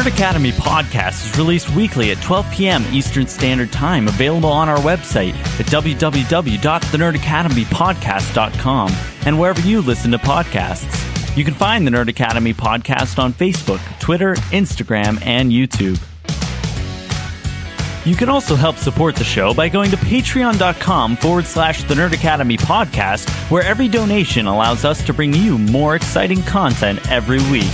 Nerd Academy podcast is released weekly at 12 p.m. Eastern Standard Time, available on our website at www.thenerdacademypodcast.com and wherever you listen to podcasts. You can find the Nerd Academy podcast on Facebook, Twitter, Instagram, and YouTube. You can also help support the show by going to patreon.com/The Nerd Academy podcast, where every donation allows us to bring you more exciting content every week.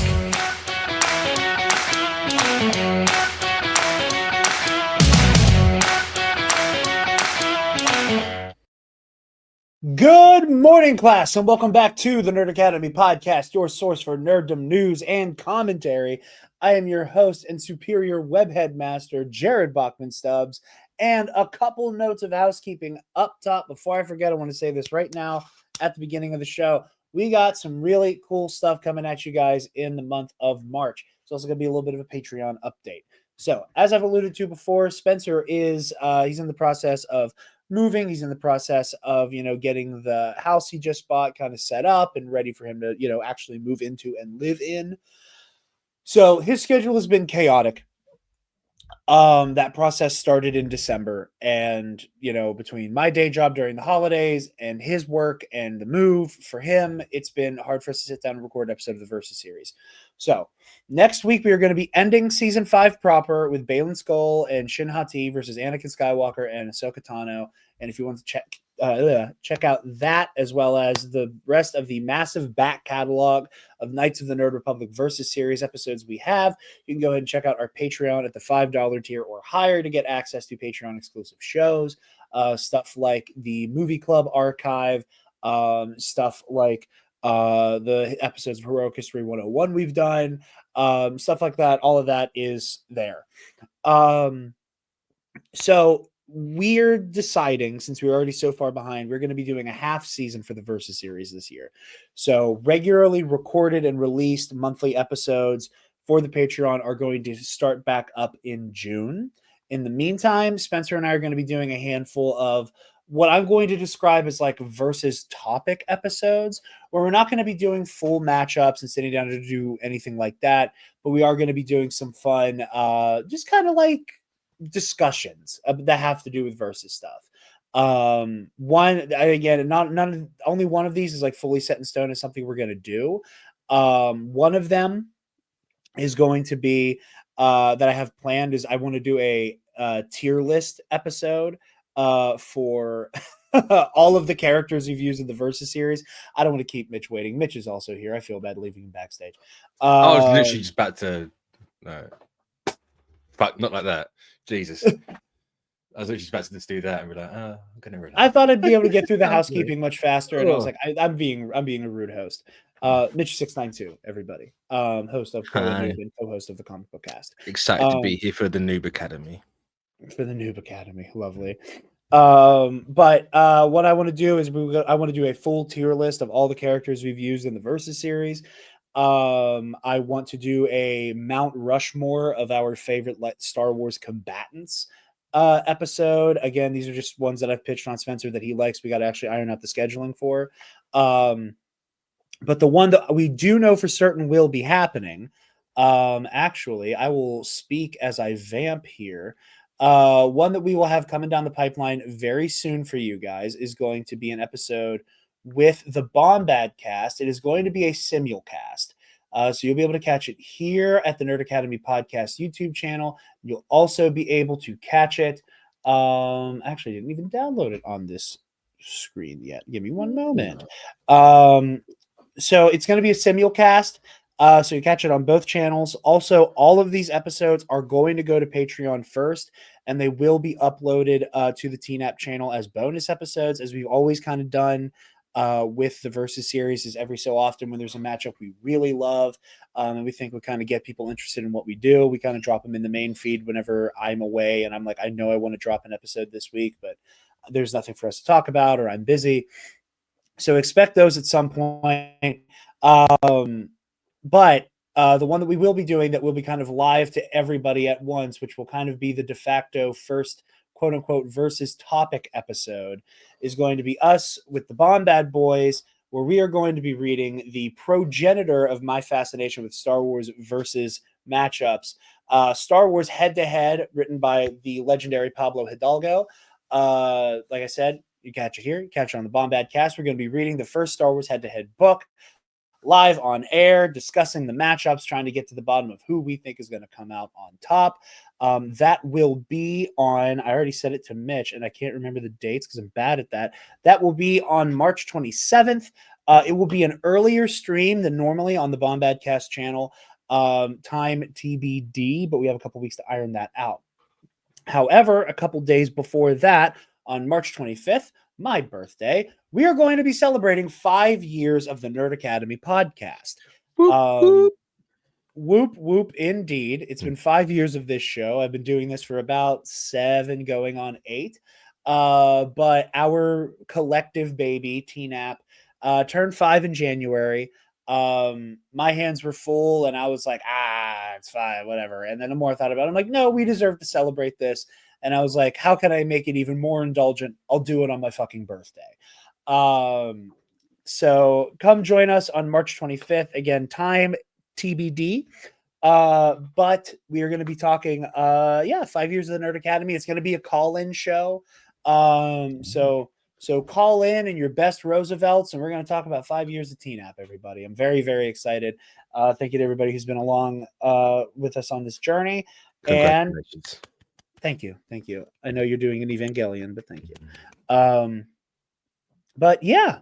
Good morning, class, and welcome back to the Nerd Academy podcast, your source for nerddom news and commentary. I am your host and superior webhead master, Jarod Bachman-Stubbs, and a couple notes of housekeeping up top. Before I forget, I want to say this right now at the beginning of the show. We got some really cool stuff coming at you guys in the month of March. It's also going to be a little bit of a Patreon update. So, as I've alluded to before, Spencer is he's in the process of moving. He's in the process of, getting the house he just bought kind of set up and ready for him to, actually move into and live in. So his schedule has been chaotic. That process started in December, and, between my day job during the holidays and his work and the move for him, it's been hard for us to sit down and record an episode of the Versus series. So next week, we are going to be ending season 5 proper with Balin Skull and Shin Hati versus Anakin Skywalker and Ahsoka Tano. And if you want to check out that, as well as the rest of the massive back catalog of Knights of the Nerd Republic Versus series episodes we have, you can go ahead and check out our Patreon at the $5 tier or higher to get access to Patreon exclusive shows, stuff like the Movie Club archive, stuff like the episodes of Heroic History 101 we've done, stuff like that. All of that is there. So we're deciding, since we're already so far behind, we're going to be doing a half season for the Versus series this year. So regularly recorded and released monthly episodes for the Patreon are going to start back up in June. In the meantime, Spencer and I are going to be doing a handful of what I'm going to describe as like Versus topic episodes, where we're not going to be doing full matchups and sitting down to do anything like that, but we are going to be doing some fun, just kind of like discussions that have to do with Versus stuff. Only one of these is like fully set in stone as something we're going to do. One of them is going to be that I have planned is I want to do a tier list episode for all of the characters we've used in the Versus series. I don't want to keep Mitch waiting. Mitch is also here. I feel bad leaving him backstage. I was literally just about to fuck, not like that. Jesus. I was literally just about to just do that and be like, I'm gonna relax. I thought I'd be able to get through the housekeeping much faster, and I was like, I'm being a rude host. Mitch692, everybody. Host of and co-host of the Comic Book Cast. Excited to be here for the Noob Academy. For the Noob Academy, lovely. But what I want to do is I want to do a full tier list of all the characters we've used in the Versus series. I want to do a Mount Rushmore of our favorite Star Wars combatants episode. Again, these are just ones that I've pitched on Spencer that he likes. We got to actually iron out the scheduling for. But the one that we do know for certain will be happening, actually, I will speak as I vamp here. One that we will have coming down the pipeline very soon for you guys is going to be an episode with the Bombad cast. It is going to be a simulcast. So you'll be able to catch it here at the Nerd Academy Podcast YouTube channel. You'll also be able to catch it. Actually, I didn't even download it on this screen yet. Give me one moment. So it's going to be a simulcast. So you catch it on both channels. Also, all of these episodes are going to go to Patreon first, and they will be uploaded to the TNAP channel as bonus episodes, as we've always kind of done with the Versus series. Is every so often when there's a matchup we really love and we think we kind of get people interested in what we do, we kind of drop them in the main feed whenever I'm away and I'm like, I know I want to drop an episode this week, but there's nothing for us to talk about or I'm busy. So expect those at some point. But the one that we will be doing that will be kind of live to everybody at once, which will kind of be the de facto first quote unquote Versus topic episode, is going to be us with the Bombad Boys, where we are going to be reading the progenitor of my fascination with Star Wars versus matchups. Star Wars Head-to-Head, written by the legendary Pablo Hidalgo. Like I said, you catch it here, you catch it on the Bombad Cast. We're going to be reading the first Star Wars Head-to-Head book live on air, discussing the matchups, trying to get to the bottom of who we think is going to come out on top. That will be on, I already said it to Mitch, and I can't remember the dates because I'm bad at that. That will be on March 27th. It will be an earlier stream than normally on the Bombad Cast channel. Time TBD, but we have a couple weeks to iron that out. However, a couple days before that, on March 25th, my birthday, we are going to be celebrating 5 years of the Nerd Academy podcast. Whoop, whoop, indeed. It's been 5 years of this show. I've been doing this for about 7, going on 8. But our collective baby, TNAP, turned 5 in January. My hands were full, and I was like, it's fine, whatever. And then the more I thought about it, I'm like, no, we deserve to celebrate this. And I was like, how can I make it even more indulgent? I'll do it on my fucking birthday. So come join us on March 25th. Again, time TBD. But we are going to be talking 5 years of the Nerd Academy. It's going to be a call-in show. So call in your best Roosevelts, and we're going to talk about 5 years of TNAP, everybody. I'm very, very excited. Thank you to everybody who's been along with us on this journey. And thank you. I know you're doing an Evangelion, but thank you. But yeah.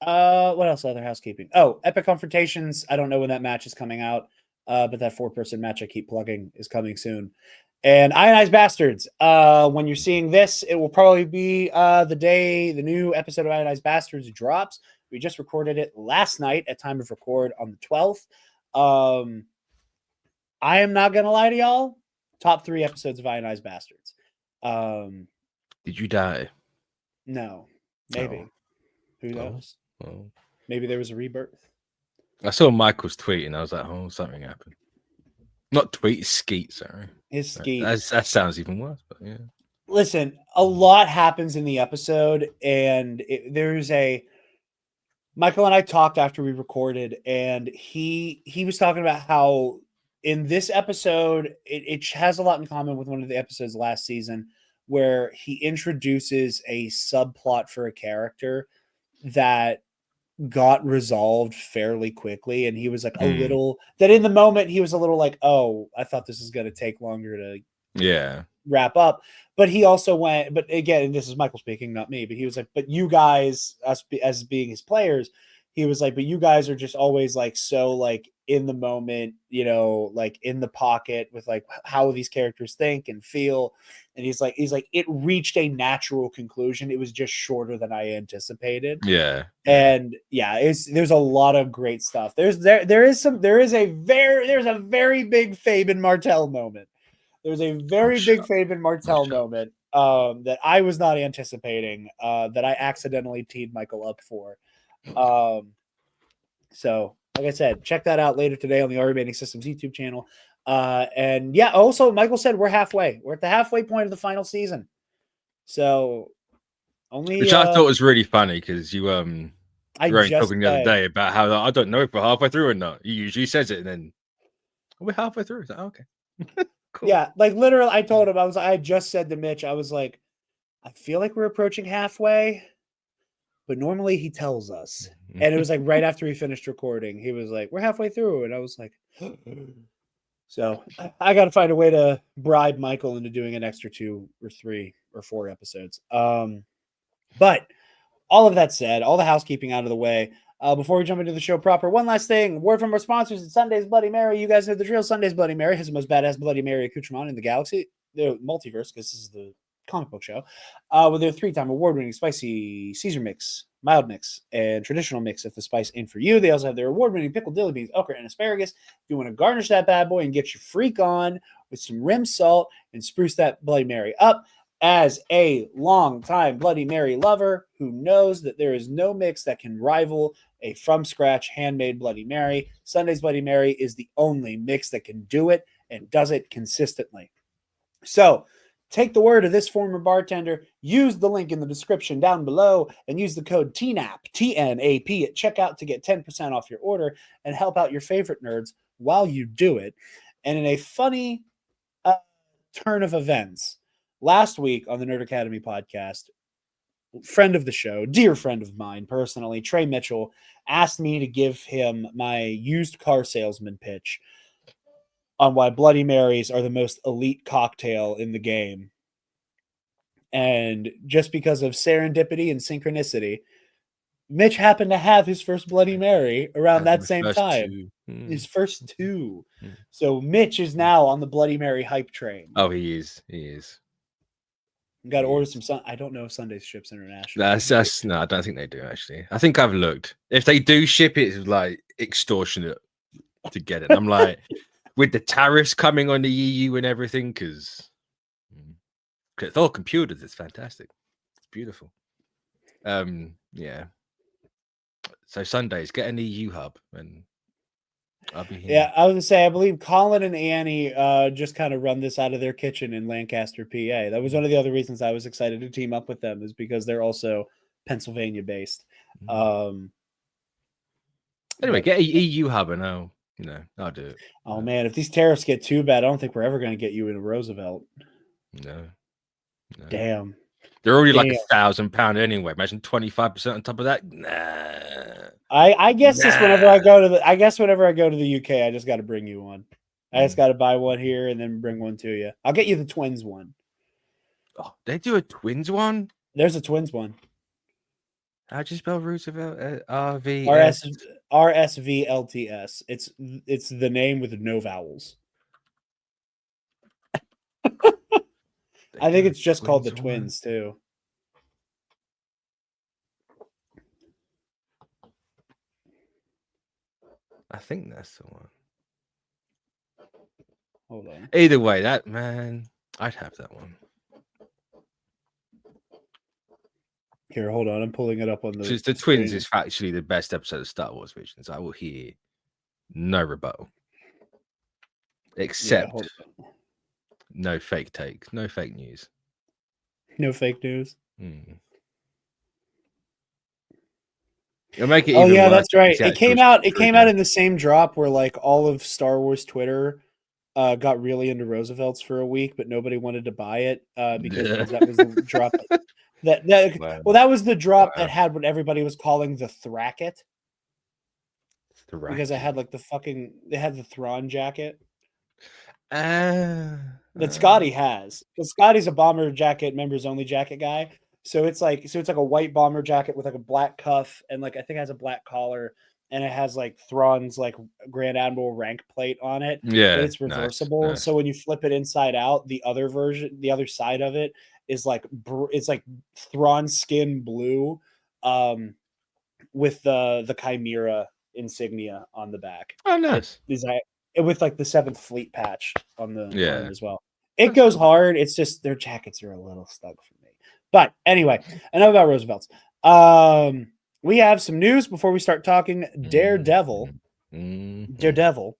What else? Other housekeeping. Oh, Epic Confrontations. I don't know when that match is coming out, but that 4-person match I keep plugging is coming soon. And Ionized Bastards. When you're seeing this, it will probably be the day the new episode of Ionized Bastards drops. We just recorded it last night at time of record on the 12th. I am not gonna lie to y'all. Top 3 episodes of Ionized Bastards. Did you die? No, maybe. Oh. Who knows? Oh. Maybe there was a rebirth. I saw Michael's tweet and I was like, oh, something happened. Not tweet, skeet, sorry. His skeet. That sounds even worse, but yeah. Listen, a lot happens in the episode, and Michael and I talked after we recorded, and he was talking about how in this episode, it has a lot in common with one of the episodes last season where he introduces a subplot for a character that got resolved fairly quickly, and he was like a little that in the moment he was a little like, oh, I thought this was going to take longer to wrap up. But he also went, but again, and this is Michael speaking, not me, but he was like, but you guys, us as being his players, he was like, but you guys are just always like so like in the moment, you know, like in the pocket with like how these characters think and feel. And he's like, it reached a natural conclusion. It was just shorter than I anticipated. Yeah. And yeah, there's a lot of great stuff. There's a very big Fabian Martel moment. There's a very big Fabian Martel moment that I was not anticipating, that I accidentally teed Michael up for. So like I said, check that out later today on the Our Remaining Systems YouTube channel. And yeah, also Michael said we're halfway. We're at the halfway point of the final season. So which I thought was really funny because you I were just talking the other day about how I don't know if we're halfway through or not. He usually says it and then we're halfway through. Like, okay. Cool. Yeah, like literally I told him, I just said to Mitch, I was like, I feel like we're approaching halfway, but normally he tells us. And it was like right after we finished recording, he was like, we're halfway through. And I was like, so I got to find a way to bribe Michael into doing an extra 2 or 3 or 4 episodes. But all of that said, all the housekeeping out of the way, before we jump into the show proper, one last thing. Word from our sponsors at Sunday's Bloody Mary. You guys know the drill. Sunday's Bloody Mary has the most badass Bloody Mary accoutrement in the galaxy, the multiverse, because this is the comic book show, with their 3-time award-winning spicy Caesar mix, mild mix, and traditional mix if the spice ain't for you. They also have their award-winning pickled dilly beans, okra, and asparagus. If you want to garnish that bad boy and get your freak on with some rim salt and spruce that Bloody Mary up, as a long-time Bloody Mary lover who knows that there is no mix that can rival a from-scratch handmade Bloody Mary, Sunday's Bloody Mary is the only mix that can do it and does it consistently. So take the word of this former bartender, use the link in the description down below, and use the code TNAP, TNAP at checkout to get 10% off your order and help out your favorite nerds while you do it. And in a funny turn of events, last week on the Nerd Academy podcast, friend of the show, dear friend of mine personally, Trey Mitchell, asked me to give him my used car salesman pitch on why Bloody Marys are the most elite cocktail in the game. And just because of serendipity and synchronicity, Mitch happened to have his first Bloody Mary around that same time. His first two. So Mitch is now on the Bloody Mary hype train. Oh, he is. He is. Got to order some. I don't know if Sundays ships international. That's no, I don't think they do actually. I think I've looked. If they do ship it, it's like extortionate to get it. I'm like, with the tariffs coming on the EU and everything, because it's all computers. It's fantastic. It's beautiful. Yeah. So Sundays, get an EU hub, and I'll be here. Yeah, I was gonna say, I believe Colin and Annie just kind of run this out of their kitchen in Lancaster, PA. That was one of the other reasons I was excited to team up with them, is because they're also Pennsylvania based. Anyway, get an EU hub, and I'll do it. Oh man, if these tariffs get too bad, I don't think we're ever going to get you in Roosevelt. No. Damn. They're already like £1,000 anyway. Imagine 25% on top of that. Nah. I guess this whenever I go to the UK, I just got to bring you one. I just got to buy one here and then bring one to you. I'll get you the twins one. Oh, they do a twins one? There's a twins one. How'd you spell Roosevelt? RSVLTS. It's the name with no vowels. I think it's just called the twins too. I think that's the one. Hold on. Either way, that man, I'd have that one. Here, hold on. I'm pulling it up on the. The twins is actually the best episode of Star Wars Visions. I will hear no rebuttal, except no fake takes, no fake news. No fake news. It'll make it. Oh yeah, that's right. It came out in the same drop where like all of Star Wars Twitter got really into Roosevelt's for a week, but nobody wanted to buy it because that was the drop. That was the drop that had what everybody was calling the Thracket. Because it had like they had the Thrawn jacket. That Scotty has. Because Scotty's a bomber jacket, members only jacket guy. So it's like a white bomber jacket with like a black cuff and like I think it has a black collar and it has like Thrawn's like Grand Admiral rank plate on it. Yeah. But it's reversible. Nice. So when you flip it inside out, the other side of it is like it's like Thrawn skin blue with the Chimera insignia on the back. Oh, nice. With like the 7th Fleet patch on the arm as well. It goes hard. It's just their jackets are a little stuck for me. But anyway, enough about Roosevelt's. We have some news before we start talking Daredevil. Daredevil.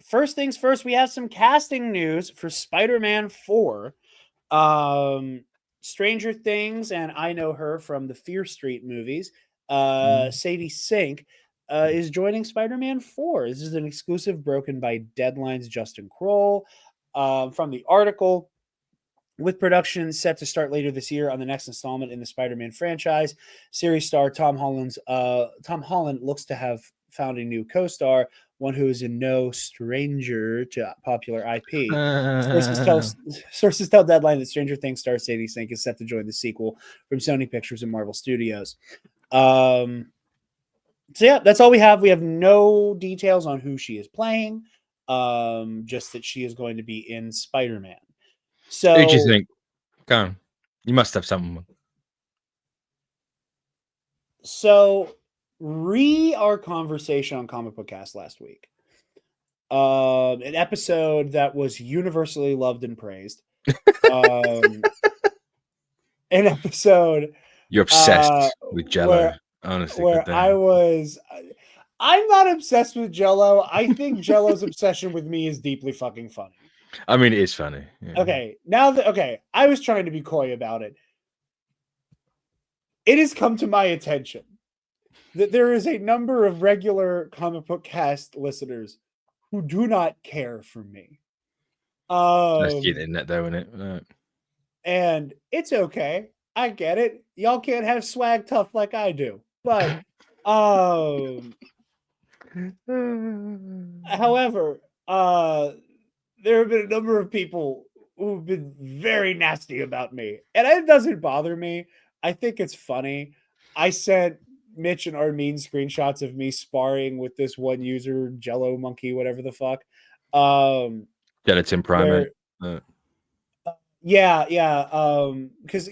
First things first, we have some casting news for Spider-Man 4. Stranger Things, and I know her from the Fear Street movies. Sadie Sink is joining Spider-Man 4. This is an exclusive broken by Deadline's Justin Kroll. From the article, with production set to start later this year on the next installment in the Spider-Man franchise, series star Tom Holland looks to have found a new co-star, one who is in no stranger to popular IP. Sources tell Deadline that Stranger Things star Sadie Sink is set to join the sequel from Sony Pictures and Marvel Studios. So yeah, that's all we have. We have no details on who she is playing, just that she is going to be in Spider-Man. So who do you think? Go on. You must have someone. So our conversation on Comic Book Cast last week. An episode that was universally loved and praised. An episode you're obsessed with Jello, honestly. Where I'm not obsessed with Jello. I think Jello's obsession with me is deeply fucking funny. I mean, it is funny. Yeah. Okay, I was trying to be coy about it. It has come to my attention that there is a number of regular comic book cast listeners who do not care for me. That's the internet, though, isn't it? Right. And it's okay. I get it. Y'all can't have swag tough like I do. But however, there have been a number of people who've been very nasty about me. And it doesn't bother me. I think it's funny. I sent Mitch and Armin screenshots of me sparring with this one user, Jello Monkey, whatever the fuck. Gelatin Primate. Yeah. Because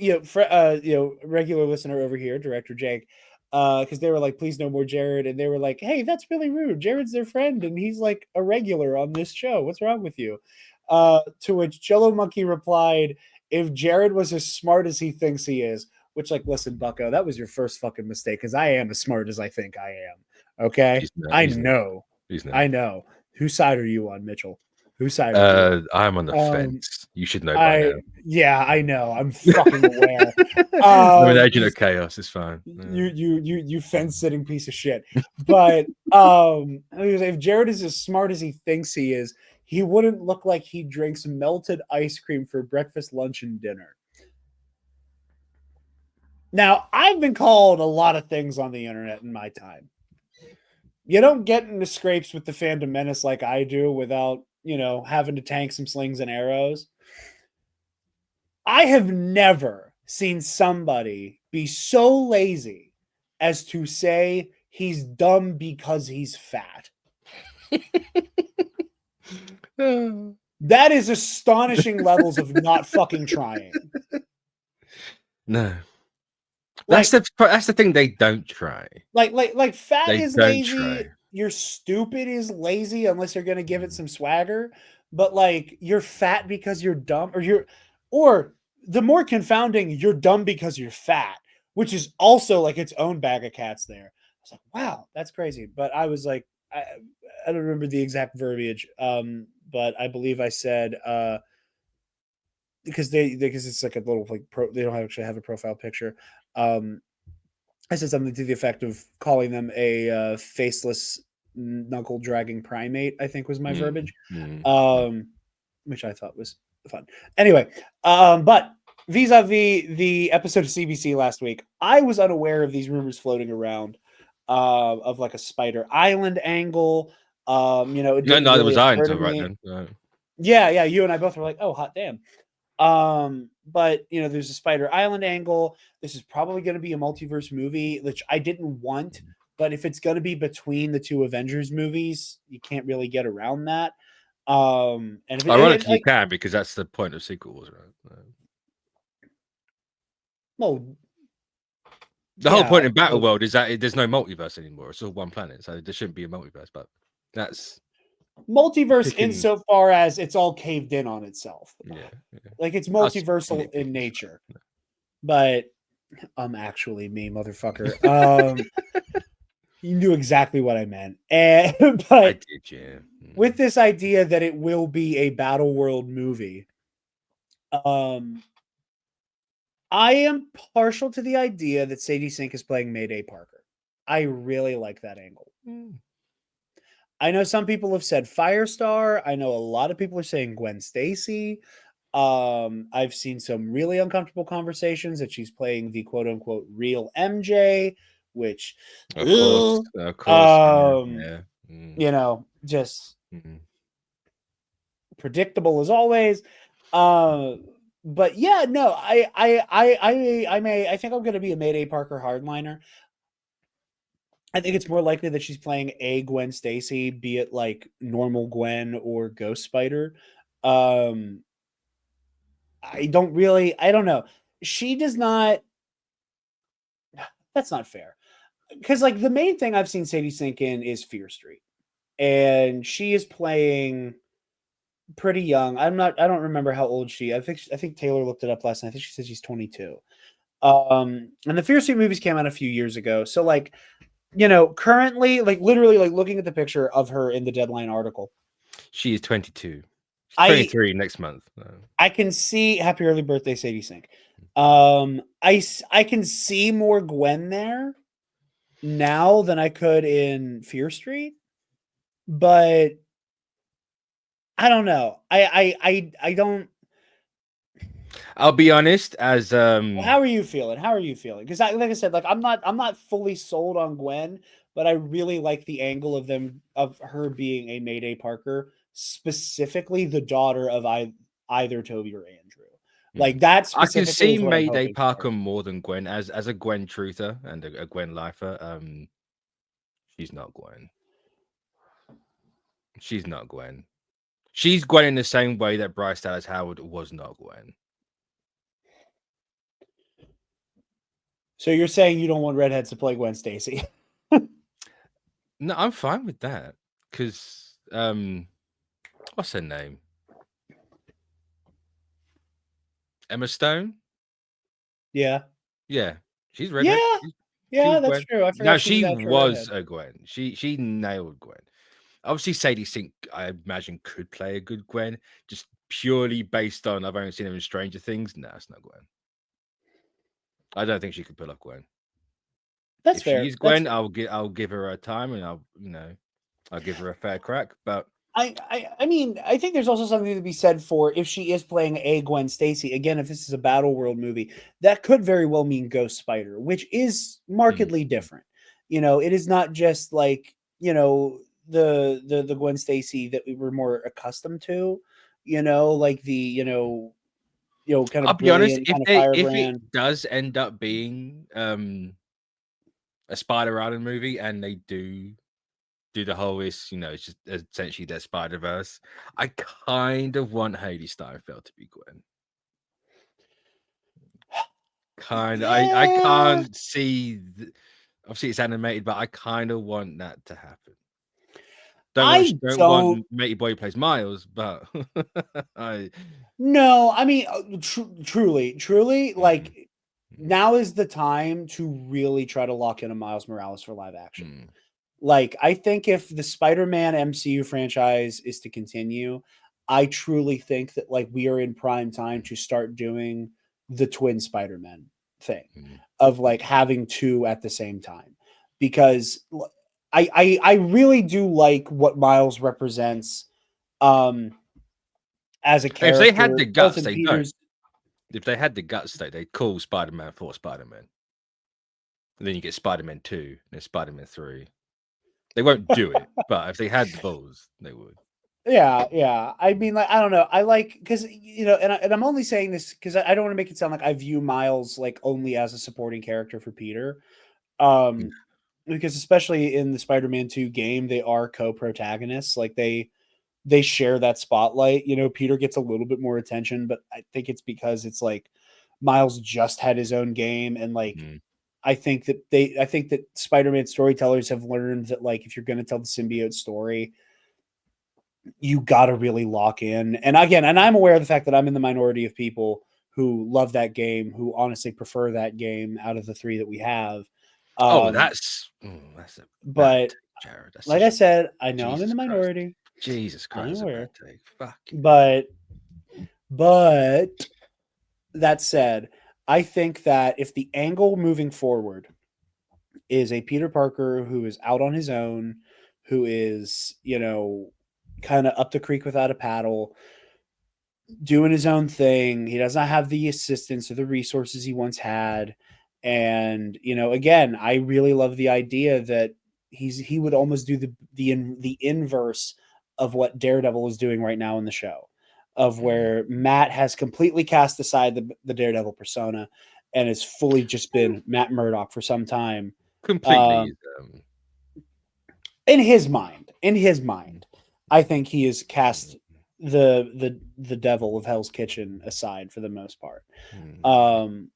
regular listener over here, Director Jake, because they were like, please no more Jarod, and they were like, hey, that's really rude. Jared's their friend, and he's like a regular on this show. What's wrong with you? To which Jello Monkey replied, if Jarod was as smart as he thinks he is, which, like, listen, Bucko, that was your first fucking mistake, because I am as smart as I think I am. Okay, I know. I know. Whose side are you on, Mitchell? Whose side are you? I'm on the fence. You should know by now. Yeah, I know. I'm fucking aware. I'm an agent of chaos. It's fine. You fence sitting piece of shit. But if Jarod is as smart as he thinks he is, he wouldn't look like he drinks melted ice cream for breakfast, lunch, and dinner. Now, I've been called a lot of things on the internet in my time. You don't get into scrapes with the Fandom Menace like I do without, having to tank some slings and arrows. I have never seen somebody be so lazy as to say he's dumb because he's fat. That is astonishing levels of not fucking trying. No. That's the thing they don't try. Like fat they is don't lazy. Try. You're stupid is lazy unless you're gonna give it some swagger. But like you're fat because you're dumb, or the more confounding, you're dumb because you're fat, which is also like its own bag of cats there. I was like, wow, that's crazy. But I was like, I don't remember the exact verbiage. But I believe I said because it's like a little like they don't actually have a profile picture. I said something to the effect of calling them a faceless knuckle dragging primate, I think was my verbiage, which I thought was fun. Anyway, but vis-a-vis the episode of CBC last week, I was unaware of these rumors floating around of like a Spider Island angle. It didn't no, really there was I occur to until right me. then. No. Yeah, you and I both were like, oh, hot damn. But there's a Spider Island angle. This is probably going to be a multiverse movie, which I didn't want, but if it's going to be between the two Avengers movies, you can't really get around that. And if ironically, you can, because that's the point of sequels, right? Well, the whole point in Battle World is that there's no multiverse anymore. It's all one planet, so there shouldn't be a multiverse. But that's multiverse insofar as it's all caved in on itself. Yeah. Like it's multiversal in nature. But actually me, motherfucker. You knew exactly what I meant. But I did, yeah. With this idea that it will be a Battle World movie, I am partial to the idea that Sadie Sink is playing Mayday Parker. I really like that angle. I know some people have said Firestar. I know a lot of people are saying Gwen Stacy. I've seen some really uncomfortable conversations that she's playing the quote unquote real MJ, which of course. Just predictable as always. But yeah, no, I think I'm gonna be a Mayday Parker hardliner. I think it's more likely that she's playing a Gwen Stacy, be it like normal Gwen or Ghost Spider. I don't know. She does not. That's not fair. Because like the main thing I've seen Sadie Sink in is Fear Street. And she is playing pretty young. I don't remember how old she. I think Taylor looked it up last night. I think she said she's 22. And the Fear Street movies came out a few years ago. So like, currently, like literally like looking at the picture of her in the Deadline article. She is 22. She's 23 next month. I can see happy early birthday, Sadie Sink. I can see more Gwen there. now than I could in Fear Street, but I don't know. I don't. I'll be honest, as How are you feeling? How are you feeling? Because like I said, like I'm not fully sold on Gwen, but I really like the angle of her being a Mayday Parker, specifically the daughter of either Toby or Andrew. Like that I can specifically see is what I'm Mayday hoping for. Parker more than Gwen as a Gwen truther and a Gwen lifer. She's not Gwen. She's not Gwen. She's Gwen in the same way that Bryce Dallas Howard was not Gwen. So you're saying you don't want redheads to play Gwen Stacy? No, I'm fine with that because what's her name? Yeah, Emma Stone. Yeah, she's redhead. She yeah, was that's Gwen. true. I No, forgot she was she actually a was redhead. a Gwen. She nailed Gwen. Obviously, Sadie Sink, I imagine, could play a good Gwen, just purely based on I've only seen her in Stranger Things. No, it's not Gwen. I don't think she could pull off Gwen. That's If she fair. is That's Gwen, fair. I'll give her a time and I'll give her a fair crack. But I mean, I think there's also something to be said for if she is playing a Gwen Stacy. Again, if this is a Battle World movie, that could very well mean Ghost Spider, which is markedly different. You know, it is not just like, you know, the Gwen Stacy that we were more accustomed to, you know, like the, kind I'll of be honest, brilliant kind of if it firebrand. does end up being a Spider Island movie and they do the whole it's just essentially their Spider Verse, I kind of want Haley Steinfeld to be Gwen. Kind of, I Yeah. can't see. Obviously, it's animated, but I kind of want that to happen. I Don't don't want Matey Boy who plays Miles, but I No, I mean, truly, Mhm, like now is the time to really try to lock in a Miles Morales for live action. mm, Like, I think if the Spider-Man MCU franchise is to continue, I truly think that like we are in prime time to start doing the twin Spider-Man thing mm. of like having two at the same time. Because I really do like what Miles represents um as a If they had character, the both guts, in they don't. Peter's. If they had the guts, they'd call Spider-Man 4 Spider-Man. And then you get Spider-Man 2 and Spider-Man 3. They won't do it, but if they had the balls, they would. Yeah. I mean, like, I don't know. I like because and I'm only saying this because I don't want to make it sound like I view Miles like only as a supporting character for Peter. Mm, Um, because especially in the Spider-Man 2 game, they are co-protagonists. Like they share that spotlight. You know, Peter gets a little bit more attention, but I think it's because it's like Miles just had his own game, and like mm, I think that Spider-Man storytellers have learned that like if you're going to tell the symbiote story, you got to really lock in. And again, and I'm aware of the fact that I'm in the minority of people who love that game, who honestly prefer that game out of the three that we have. Oh, Um, that's a bad but take, Jared. That's like I just said, I know I'm in Jesus the Christ. minority. Jesus I'm Christ, that's a bad aware. take. Fuck you. But that said, I think that if the angle moving forward is a Peter Parker who is out on his own, who is, kind of up the creek without a paddle, doing his own thing. He does not have the assistance or the resources he once had. And, again, I really love the idea that he would almost do the inverse of what Daredevil is doing right now in the show, of Mm. where Matt has completely cast aside the Daredevil persona and has fully just been Matt Murdock for some time. Completely Um, is, in his mind, I think he has cast mm, the devil of Hell's Kitchen aside for the most part. mm. Um,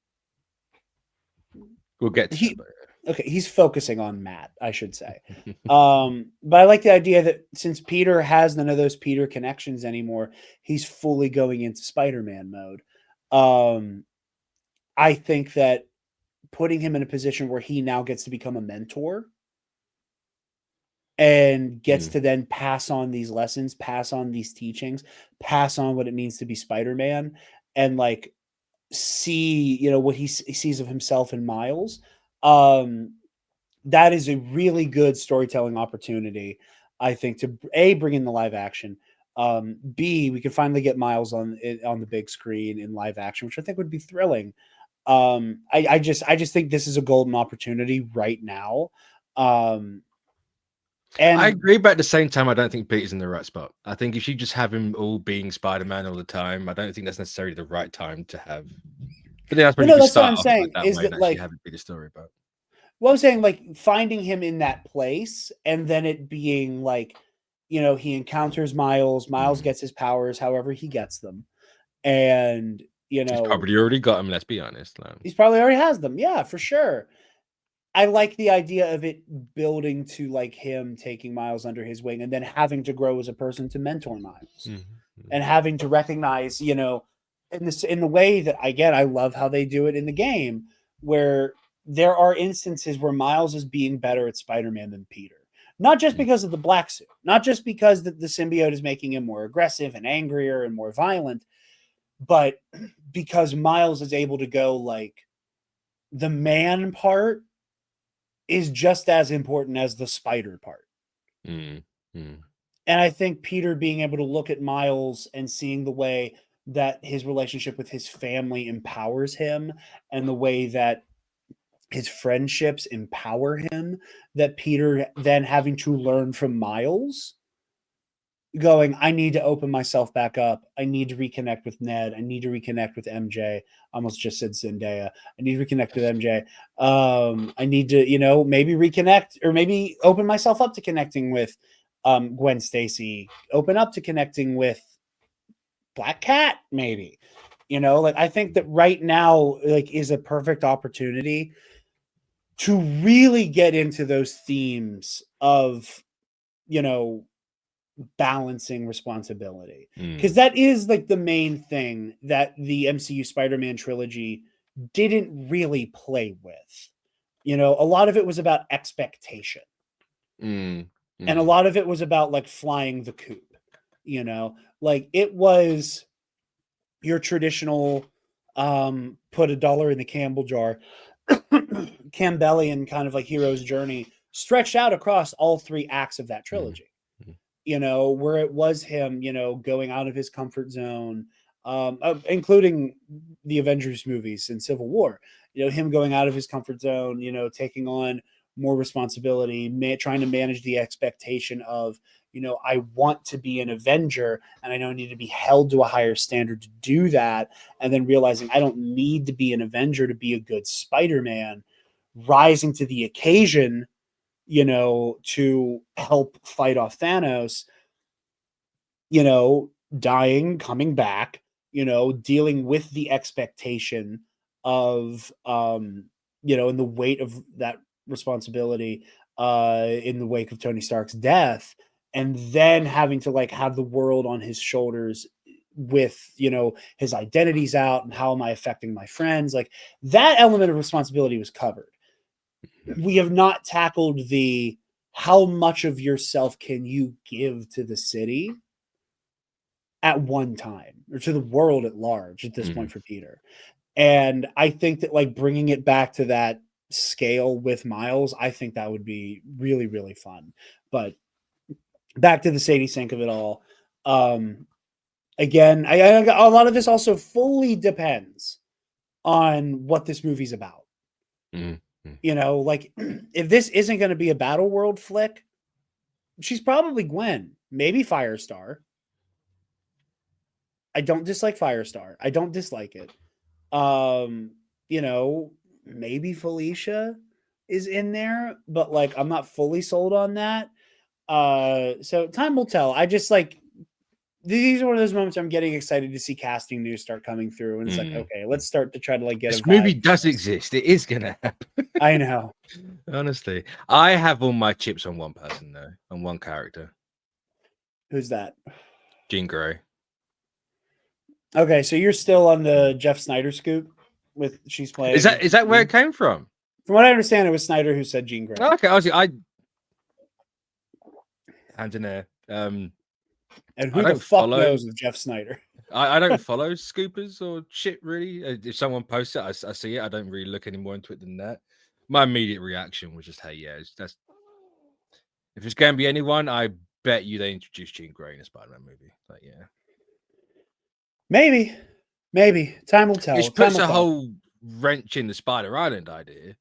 We'll get to that, he but okay, he's focusing on Matt, I should say. But I like the idea that since Peter has none of those Peter connections anymore, he's fully going into Spider-Man mode. Um, I think that putting him in a position where he now gets to become a mentor and gets mm, to then pass on these lessons, pass on these teachings, pass on what it means to be Spider-Man, and like see, what he sees of himself in Miles. Um, that is a really good storytelling opportunity, I think, to A, bring in the live action. B, we can finally get Miles on the big screen in live action, which I think would be thrilling. I just think this is a golden opportunity right now. And I agree, but at the same time, I don't think Peter's in the right spot. I think if you just have him all being Spider-Man all the time, I don't think that's necessarily the right time to have. But then that's when no, you can that's what start I'm off like saying, that is way that and actually like, have it be the story about. well, I'm saying like finding him in that place and then it being like, he encounters Miles, Miles gets his powers however he gets them. And, He's probably already got him, let's be honest. he's probably already has them. Yeah, for sure. I like the idea of it building to like him taking Miles under his wing and then having to grow as a person to mentor Miles and having to recognize, in the way that, again, I love how they do it in the game, where there are instances where Miles is being better at Spider-Man than Peter. Not just because of the black suit, not just because the symbiote is making him more aggressive and angrier and more violent, but because Miles is able to go like the man part is just as important as the spider part. And I think Peter being able to look at Miles and seeing the way that his relationship with his family empowers him and the way that his friendships empower him, that Peter then having to learn from Miles, going, I need to open myself back up. I need to reconnect with Ned. I need to reconnect with MJ. I almost just said Zendaya. I need to reconnect with MJ. I need to, maybe reconnect or maybe open myself up to connecting with Gwen Stacy, open up to connecting with Black Cat, maybe. I think that right now, is a perfect opportunity to really get into those themes of, balancing responsibility, because that is like the main thing that the MCU Spider-Man trilogy didn't really play with. A lot of it was about expectation, and a lot of it was about like flying the coop. Like it was your traditional put a dollar in the Campbell jar Campbellian kind of like hero's journey stretched out across all 3 acts of that trilogy. Where it was him, going out of his comfort zone, including the Avengers movies and Civil War, him going out of his comfort zone, taking on more responsibility, trying to manage the expectation of, I want to be an Avenger and I know I need to be held to a higher standard to do that. And then realizing I don't need to be an Avenger to be a good Spider-Man, rising to the occasion, to help fight off Thanos, dying, coming back, dealing with the expectation of, in the weight of that responsibility, in the wake of Tony Stark's death, and then having to like have the world on his shoulders with, his identity's out and how am I affecting my friends? Like that element of responsibility was covered. We have not tackled the how much of yourself can you give to the city at one time or to the world at large at this point for Peter. And I think that like bringing it back to that scale with Miles, I think that would be really, really fun. But back to the Sadie Sink of it all. Again, a lot of this also fully depends on what this movie's about. Like if this isn't going to be a Battle World flick, she's probably Gwen, maybe Firestar. I don't dislike Firestar. I don't dislike it. Maybe Felicia is in there, but like I'm not fully sold on that. So time will tell. I just like these are one of those moments I'm getting excited to see casting news start coming through, and it's like, okay, let's start to try to like get this movie does exist. It is gonna happen. I know. Honestly, I have all my chips on one person though, on one character. Who's that? Jean Grey. Okay, so you're still on the Jeff Snyder scoop with she's playing. Is that where it came from? From what I understand, it was Snyder who said Jean Grey. Okay, I hands in air. And who the fuck knows of Jeff Snyder? I don't follow scoopers or shit really. If someone posts it, I see it. I don't really look any more into it than that. My immediate reaction was just, hey, yeah, that's if it's going to be anyone, I bet you they introduce Jean Grey in a Spider-Man movie. Like, yeah, maybe time will tell. which Time puts will a tell. whole wrench in the Spider Island idea,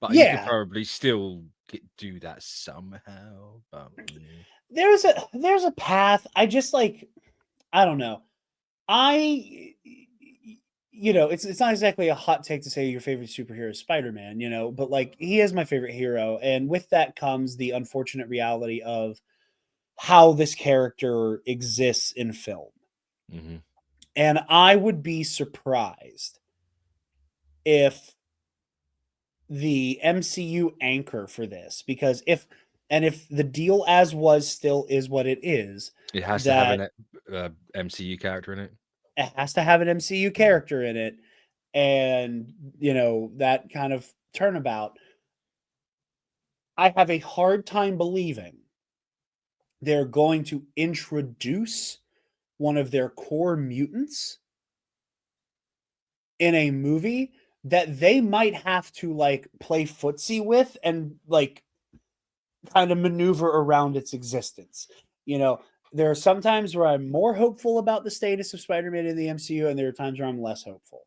but you could Yeah, probably still do that somehow. But there's a path. I just like, I don't know. I it's not exactly a hot take to say your favorite superhero is Spider-Man, but like he is my favorite hero, and with that comes the unfortunate reality of how this character exists in film. Mhm. And I would be surprised if the MCU anchor for this, because if the deal as was still is what it is, It has to have that an MCU character in it. it has to have an MCU character in it, and that kind of turnabout, I have a hard time believing they're going to introduce one of their core mutants in a movie that they might have to like play footsie with and like kind of maneuver around its existence. There are some times where I'm more hopeful about the status of Spider-Man in the MCU, and there are times where I'm less hopeful.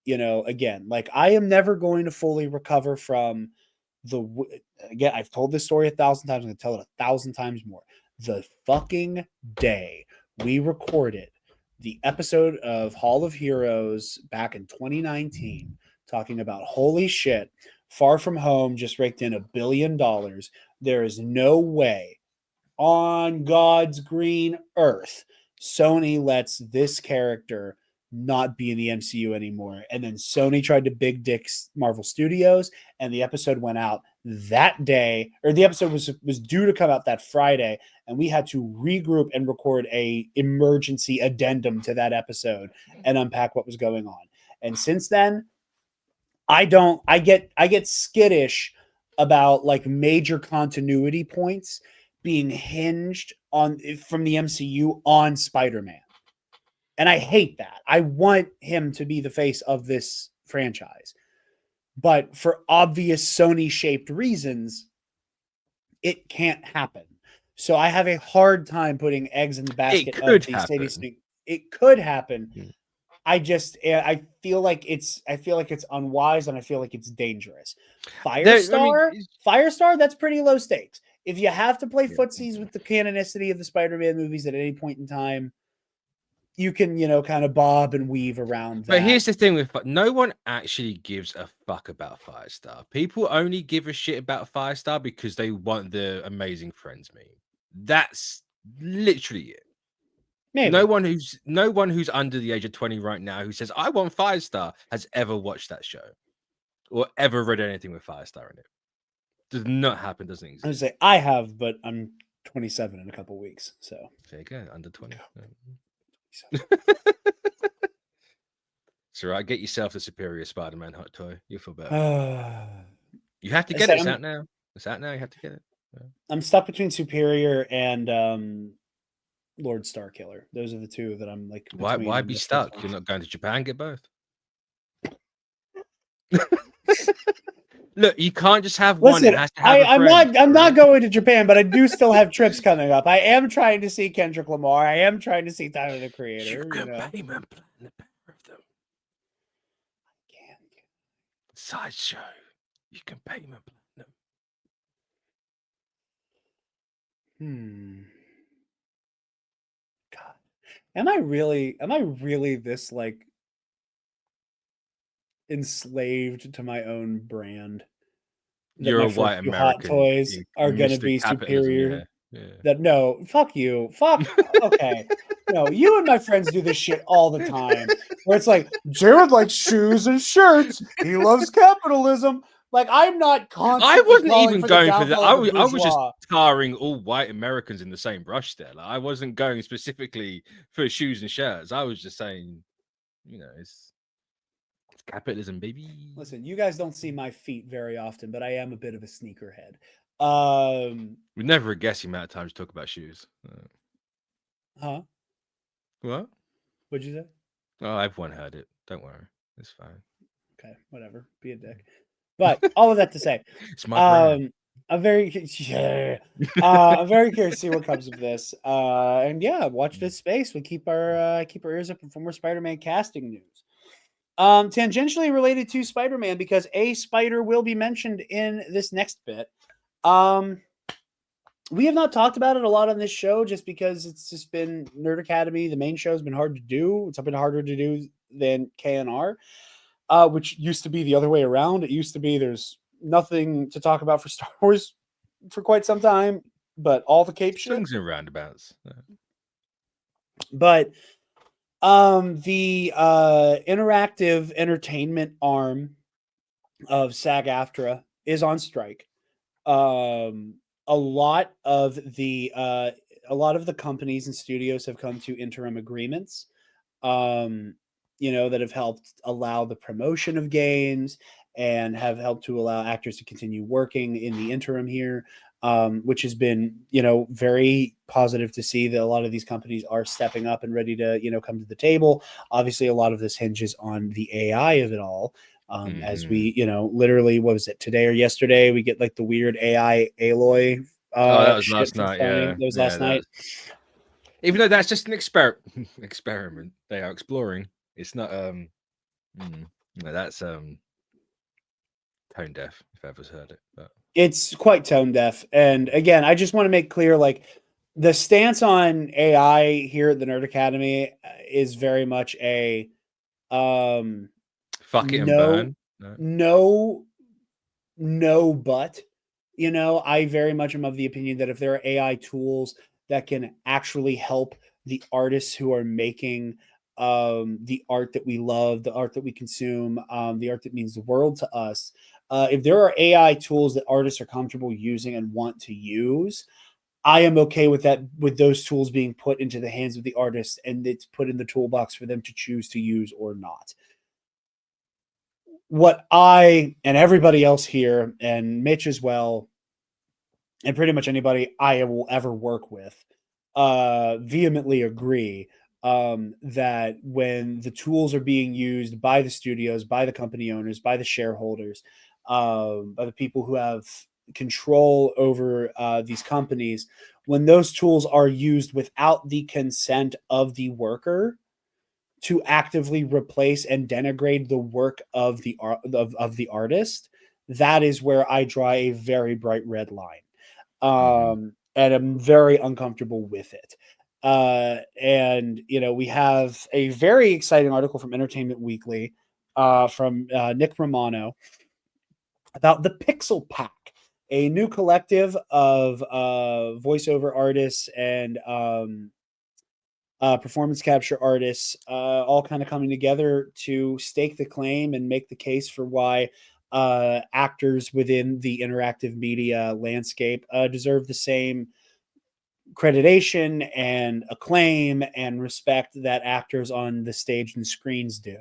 Again, like I am never going to fully recover from again, I've told this story 1,000 times. I'm going to tell it 1,000 times more. The fucking day we recorded the episode of Hall of Heroes back in 2019, talking about holy shit, Far From Home just raked in $1 billion. There is no way on God's green earth Sony lets this character not be in the MCU anymore. And then Sony tried to big dick Marvel Studios, and the episode went out that day, or the episode was due to come out that Friday, and we had to regroup and record a emergency addendum to that episode and unpack what was going on. And since then, I get skittish about like major continuity points being hinged on from the MCU on Spider-Man. And I hate that. I want him to be the face of this franchise. But for obvious Sony-shaped reasons, it can't happen. So I have a hard time putting eggs in the It basket of could the Sadie happen. Sink. It could happen. Mm. I feel like it's unwise, and I feel like it's dangerous. I mean, Firestar, that's pretty low stakes. If you have to play yeah. footsies with the canonicity of the Spider-Man movies at any point in time, you can, kind of bob and weave around But that. here's the thing with no one actually gives a fuck about Firestar. People only give a shit about Firestar because they want the Amazing Friends meme. That's literally it. Maybe. No one who's under the age of 20 right now who says I want Firestar has ever watched that show or ever read anything with Firestar in it. Does not happen. Doesn't I exist. would say I have, but I'm 27 in a couple weeks, so There you go, under 20. Yeah. So right, get yourself the Superior Spider-Man hot toy. You'll feel better. You have to I get said it. It's out now. It's out now. You have to get it. I'm stuck between Superior and Lord Starkiller. Those are the two that I'm like. Why be the stuck? first You're not going to Japan. Get both. Look, you can't just have one. Listen, It has to have a I'm friend. not going to Japan, but I do still have trips coming up. I am trying to see Kendrick Lamar. I am trying to see Tyler the Creator. You can pay me the pair of them. Sideshow. You can pay me platinum. God, am I really this like enslaved to my own brand that You're my a first white few hot American toys in are gonna Mr. be Capitalism. superior? Yeah. That no, fuck you, fuck. Okay, no, you and my friends do this shit all the time, where it's like Jared likes shoes and shirts. He loves capitalism. Like I'm not I constantly wasn't calling even for the going for that. downfall of the I was just bourgeois. tarring all white Americans in the same brush there. Like, I wasn't going specifically for shoes and shirts. I was just saying, it's capitalism, baby. Listen, you guys don't see my feet very often, but I am a bit of a sneakerhead. We never guess the amount of times you talk about shoes. Huh? What? What'd you say? Oh, everyone heard it. Don't worry. It's fine. Okay, whatever. Be a dick. But all of that to say, It's my brand. I'm very I'm very curious to see what comes of this. And yeah, watch this space. We keep our ears open for more Spider-Man casting news. Tangentially related to Spider-Man, because a spider will be mentioned in this next bit. We have not talked about it a lot on this show just because it's just been Nerd Academy. The main show has been hard to do. It's been harder to do than KNR, which used to be the other way around. It used to be there's nothing to talk about for Star Wars for quite some time, but all the cape shit. Swings and roundabouts. But the interactive entertainment arm of SAG-AFTRA is on strike. A lot of the companies and studios have come to interim agreements, that have helped allow the promotion of games and have helped to allow actors to continue working in the interim here, which has been, very positive to see that a lot of these companies are stepping up and ready to, come to the table. Obviously, a lot of this hinges on the AI of it all. As we, literally, what was it, today or yesterday, we get like the weird AI Aloy. That was last night. Yeah, that was last night. Even though that's just an experiment they are exploring. It's not. No, that's tone deaf. If I've ever heard it, but It's quite tone deaf. And again, I just want to make clear, like, the stance on AI here at the Nerd Academy is very much a fuck it and burn. No, but I very much am of the opinion that if there are AI tools that can actually help the artists who are making the art that we love, the art that we consume, the art that means the world to us, if there are AI tools that artists are comfortable using and want to use, I am okay with that, with those tools being put into the hands of the artist and it's put in the toolbox for them to choose to use or not. What I and everybody else here, and Mitch as well, and pretty much anybody I will ever work with, vehemently agree that when the tools are being used by the studios, by the company owners, by the shareholders, by the people who have control over these companies, when those tools are used without the consent of the worker to actively replace and denigrate the work of the artist, that is where I draw a very bright red line. And I'm very uncomfortable with it. And we have a very exciting article from Entertainment Weekly from Nick Romano about the Pixel Pack, a new collective of voiceover artists and performance capture artists, all kind of coming together to stake the claim and make the case for why actors within the interactive media landscape deserve the same accreditation and acclaim and respect that actors on the stage and screens do.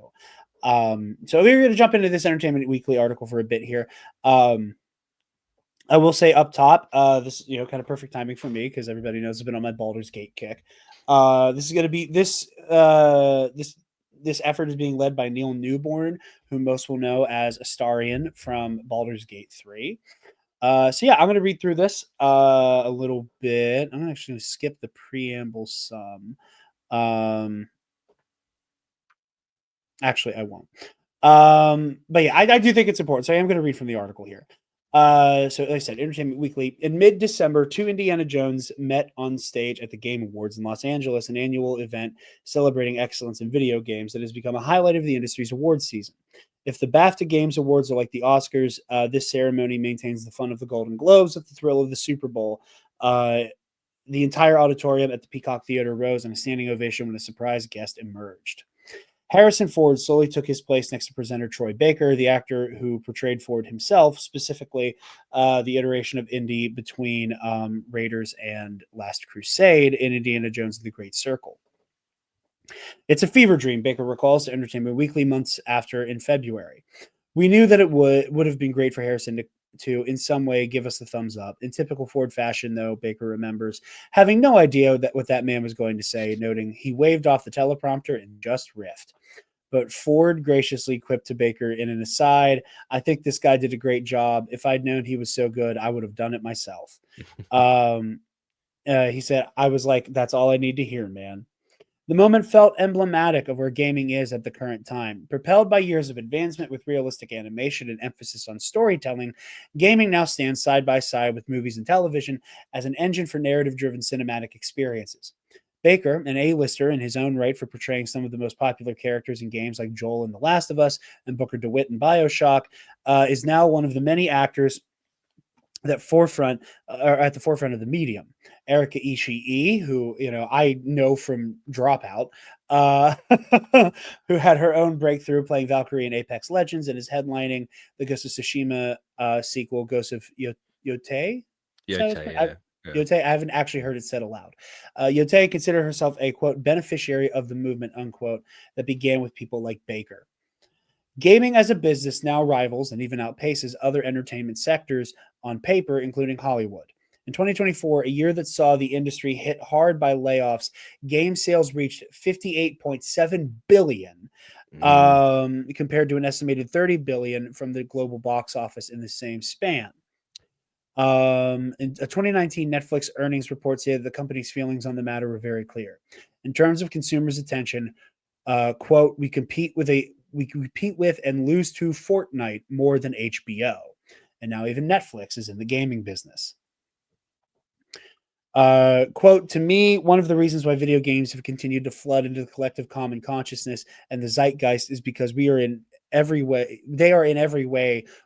So we're going to jump into this Entertainment Weekly article for a bit here. I will say up top, this kind of perfect timing for me because everybody knows I've been on my Baldur's Gate kick. This is going to be this effort is being led by Gale Newborn, who most will know as Astarion from Baldur's Gate 3. So yeah, I'm going to read through this a little bit. I'm actually going to skip the preamble some. Actually, I won't. But yeah, I do think it's important. So I am going to read from the article here. So like I said, Entertainment Weekly. In mid-December, 2 Indiana Jones met on stage at the Game Awards in Los Angeles, an annual event celebrating excellence in video games that has become a highlight of the industry's awards season. If the BAFTA Games Awards are like the Oscars, this ceremony maintains the fun of the Golden Globes with the thrill of the Super Bowl. The entire auditorium at the Peacock Theater rose in a standing ovation when a surprise guest emerged. Harrison Ford slowly took his place next to presenter Troy Baker, the actor who portrayed Ford himself, specifically the iteration of Indy between Raiders and Last Crusade in Indiana Jones and the Great Circle. It's a fever dream, Baker recalls to Entertainment Weekly months after in February. We knew that it would have been great for Harrison to in some way give us the thumbs up. In typical Ford fashion, though, Baker remembers having no idea what that man was going to say, noting he waved off the teleprompter and just riffed. but Ford graciously quipped to Baker in an aside, "I think this guy did a great job. If I'd known he was so good, I would have done it myself." He said, "I was like, that's all I need to hear, man." The moment felt emblematic of where gaming is at the current time. Propelled by years of advancement with realistic animation and emphasis on storytelling, gaming now stands side by side with movies and television as an engine for narrative-driven cinematic experiences. Baker, an A-lister in his own right for portraying some of the most popular characters in games like Joel in The Last of Us and Booker DeWitt in BioShock, is now one of the many actors that are at the forefront of the medium. Erika Ishii, who I know from Dropout, uh, who had her own breakthrough playing Valkyrie in Apex Legends and is headlining the Ghost of Tsushima sequel, Ghost of Yotei. Yeah. Yotei, I haven't actually heard it said aloud. Yotei considered herself a, quote, beneficiary of the movement, unquote, that began with people like Baker. Gaming as a business now rivals and even outpaces other entertainment sectors on paper, including Hollywood. In 2024, a year that saw the industry hit hard by layoffs, game sales reached $58.7 billion, compared to an estimated $30 billion from the global box office in the same span. In a 2019 Netflix earnings report said the company's feelings on the matter were very clear. In terms of consumers' attention, quote, we compete with and lose to Fortnite more than HBO. And now even Netflix is in the gaming business. Quote, to me, one of the reasons why video games have continued to flood into the collective common consciousness and the zeitgeist is because they are in every way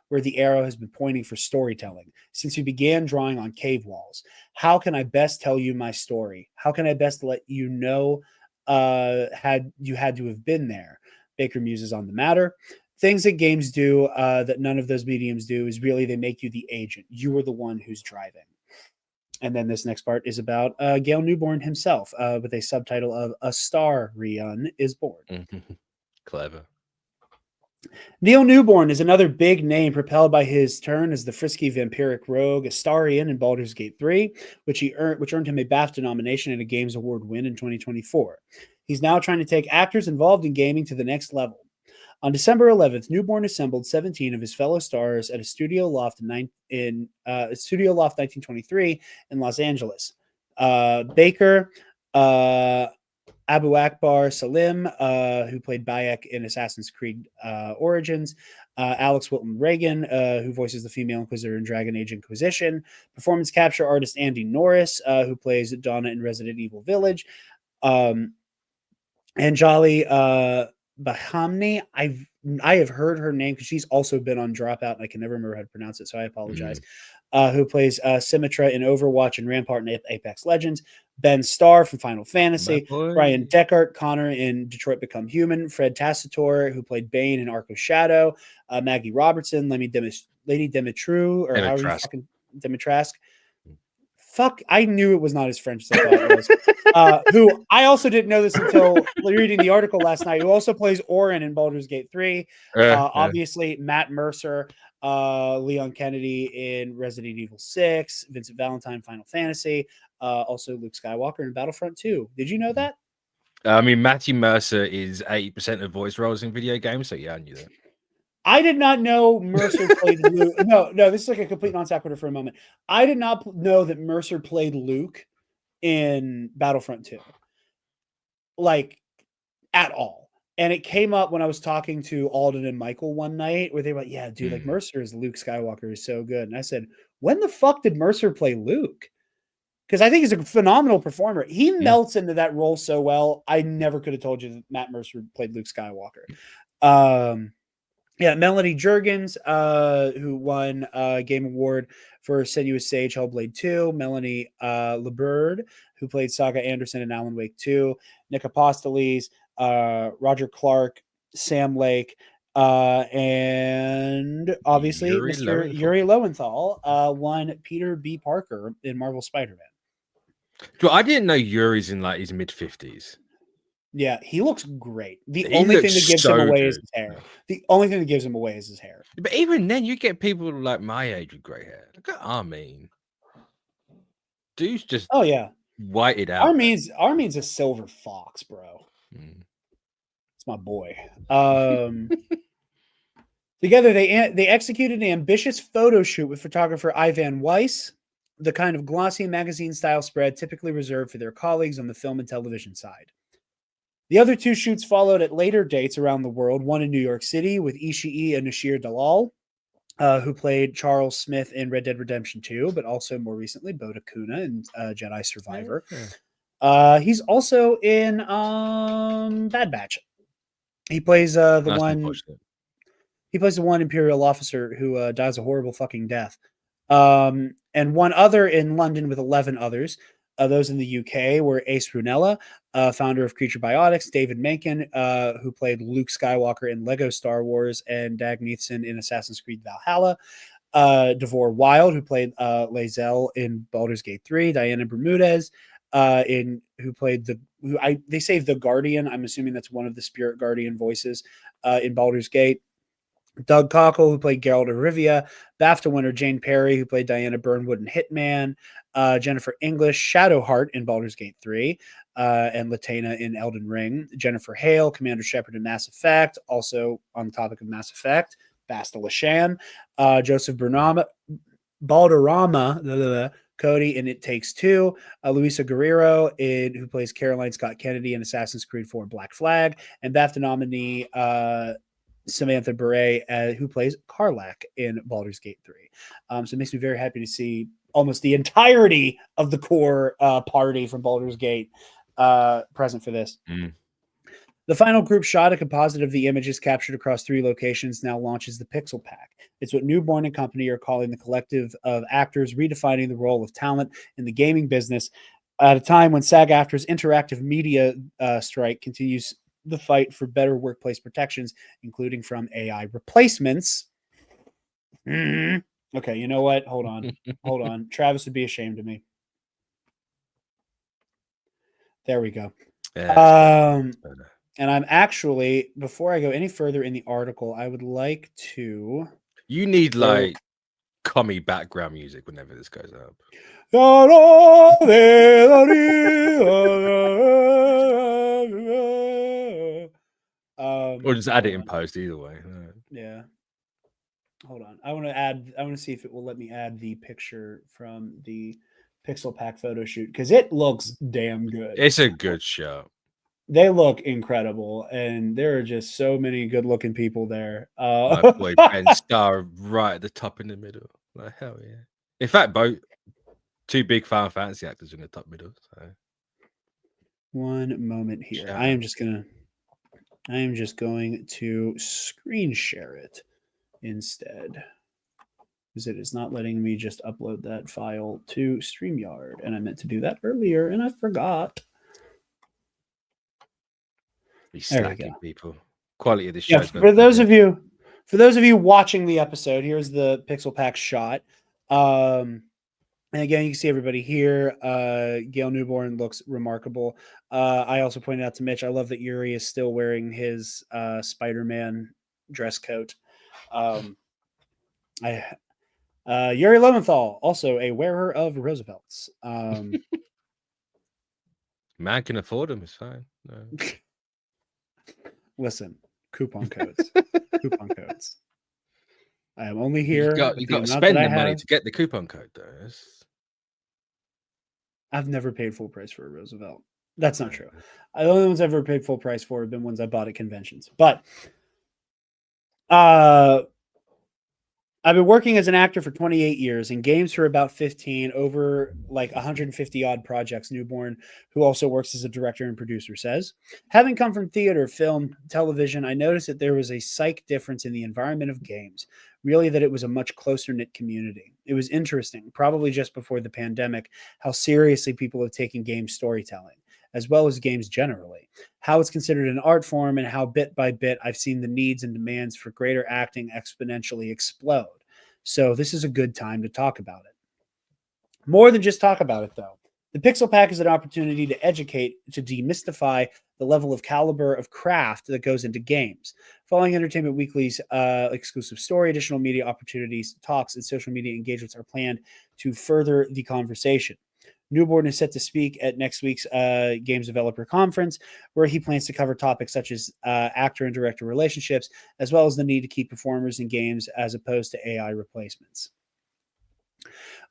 where the arrow has been pointing for storytelling since we began drawing on cave walls. How can I best tell you my story? How can I best let you know had to have been there? Baker muses on the matter. Things that games do that none of those mediums do is really they make you the agent. You are the one who's driving. And then this next part is about Gale Newborn himself with a subtitle of A Star Run is Born. Clever. Gale Newborn is another big name propelled by his turn as the frisky vampiric rogue Astarion in Baldur's Gate 3, which earned him a BAFTA nomination and a Games Award win in 2024. He's now trying to take actors involved in gaming to the next level. On December 11th, Newborn assembled 17 of his fellow stars at a Studio Loft 1923 in Los Angeles. Baker, Abu Akbar Salim, who played Bayek in Assassin's Creed Origins, Alex Wilton Reagan, who voices the female Inquisitor in Dragon Age Inquisition, performance capture artist Andy Norris, who plays Donna in Resident Evil Village, Anjali Bahamni. I have heard her name because she's also been on Dropout, and I can never remember how to pronounce it, so I apologize. Who plays Symmetra in Overwatch and Rampart in Apex Legends. Ben Starr from Final Fantasy. Brian Deckard Connor in Detroit Become Human. Fred Tacitor, who played Bane in Ark of Shadow. Maggie Robertson, Lady Dimitru, or however you fucking Dimitrask. Fuck, I knew it was not as French as I thought it was. Who I also didn't know this until reading the article last night, who also plays Orin in Baldur's Gate 3. Obviously, Matt Mercer, Leon Kennedy in Resident Evil 6, Vincent Valentine, Final Fantasy, also Luke Skywalker in Battlefront 2. Did you know that? I mean, Matthew Mercer is 80% of voice roles in video games, so yeah, I knew that. I did not know Mercer played Luke. No, this is like a complete non sequitur for a moment. I did not know that Mercer played Luke in Battlefront 2. Like, at all. And it came up when I was talking to Alden and Michael one night where they were like, yeah, dude, like Mercer is Luke Skywalker is so good. And I said, when the fuck did Mercer play Luke? Because I think he's a phenomenal performer. He melts into that role so well. I never could have told you that Matt Mercer played Luke Skywalker. Melanie Juergens, who won a Game Award for Senua's Sage Hellblade 2. Melanie LeBird, who played Saga Anderson in Alan Wake 2. Nick Apostoles, Roger Clark, Sam Lake, and obviously Mr. Yuri Lowenthal won Peter B. Parker in Marvel Spider-Man. I didn't know Yuri's in like his mid-50s. Yeah, he looks great. The only thing that gives him away is his hair. The only thing that gives him away is his hair. But even then, you get people like my age with grey hair. Look at Armin. Dude's just whited out. Armin's a silver fox, bro. This my boy. Together, they executed an ambitious photo shoot with photographer Ivan Weiss, the kind of glossy magazine-style spread typically reserved for their colleagues on the film and television side. The other two shoots followed at later dates around the world, one in New York City with Ishii and Nashir Dalal, who played Charles Smith in Red Dead Redemption 2, but also more recently Boda Kuna in Jedi Survivor. He's also in Bad Batch. He plays the one. He plays the one Imperial officer who dies a horrible fucking death. And one other in London with 11 others. Those in the UK were Ace Brunella, founder of Creature Biotics, David Menken, who played Luke Skywalker in Lego Star Wars, and Dag Neithson in Assassin's Creed Valhalla. Devor Wild, who played Lae'zel in Baldur's Gate 3, Diana Bermudez, who played they say the Guardian. I'm assuming that's one of the Spirit Guardian voices in Baldur's Gate. Doug Cockle, who played Geralt of Rivia, BAFTA winner Jane Perry, who played Diana Burnwood in Hitman, Jennifer English, Shadowheart in Baldur's Gate 3, and Latina in Elden Ring, Jennifer Hale, Commander Shepard in Mass Effect, also on the topic of Mass Effect, Basta Lashan, Joseph Balderrama, Cody in It Takes Two, Luisa Guerrero, who plays Caroline Scott Kennedy in Assassin's Creed 4 Black Flag, and BAFTA nominee Samantha Bure, who plays Karlak in Baldur's Gate 3. So it makes me very happy to see almost the entirety of the core party from Baldur's Gate present for this. The final group shot, a composite of the images captured across 3 locations, now launches the Pixel Pack. It's what Newborn and company are calling the collective of actors redefining the role of talent in the gaming business at a time when SAG-AFTRA's interactive media strike continues the fight for better workplace protections, including from AI replacements. Okay, you know what? Hold on. Travis would be ashamed of me. There we go. And I'm actually, before I go any further in the article, I would like to. You need like commie background music whenever this goes up. Or just add it in post, either way. Yeah. Hold on. I want to see if it will let me add the picture from the Pixel Pack photo shoot, because it looks damn good. It's a good shot. They look incredible, and there are just so many good-looking people there. My boy Ben Starr right at the top in the middle. Like, hell yeah. In fact, both 2 big Final Fantasy actors in the top middle. So. One moment here. I am just going to screen share it instead, because it is not letting me just upload that file to StreamYard, and I meant to do that earlier, and I forgot. Slacking people. Quality of the show. Yeah, for those of you watching the episode, here's the Pixel Pack shot. And again, you can see everybody here. Gale Newborn looks remarkable. I also pointed out to Mitch, I love that Yuri is still wearing his Spider-Man dress coat. Yuri Lowenthal, also a wearer of Roosevelt's. Man can afford them, it's fine. No. Listen, coupon codes. Coupon codes. I am only here. You got to spend the money to get the coupon code, though. I've never paid full price for a Roosevelt. That's not true. The only ones I've ever paid full price for have been ones I bought at conventions. But I've been working as an actor for 28 years, in games for about 15, over like 150 odd projects. Newborn, who also works as a director and producer, says, having come from theater, film, television, I noticed that there was a psych difference in the environment of games. Really, that it was a much closer knit community. It was interesting, probably just before the pandemic, how seriously people have taken game storytelling, as well as games generally, how it's considered an art form, and how bit by bit I've seen the needs and demands for greater acting exponentially explode. So this is a good time to talk about it. More than just talk about it, though. The Pixel Pack is an opportunity to educate, to demystify the level of caliber of craft that goes into games. Following Entertainment Weekly's exclusive story, additional media opportunities, talks, and social media engagements are planned to further the conversation. Newborn is set to speak at next week's Games Developer Conference, where he plans to cover topics such as actor and director relationships, as well as the need to keep performers in games as opposed to AI replacements.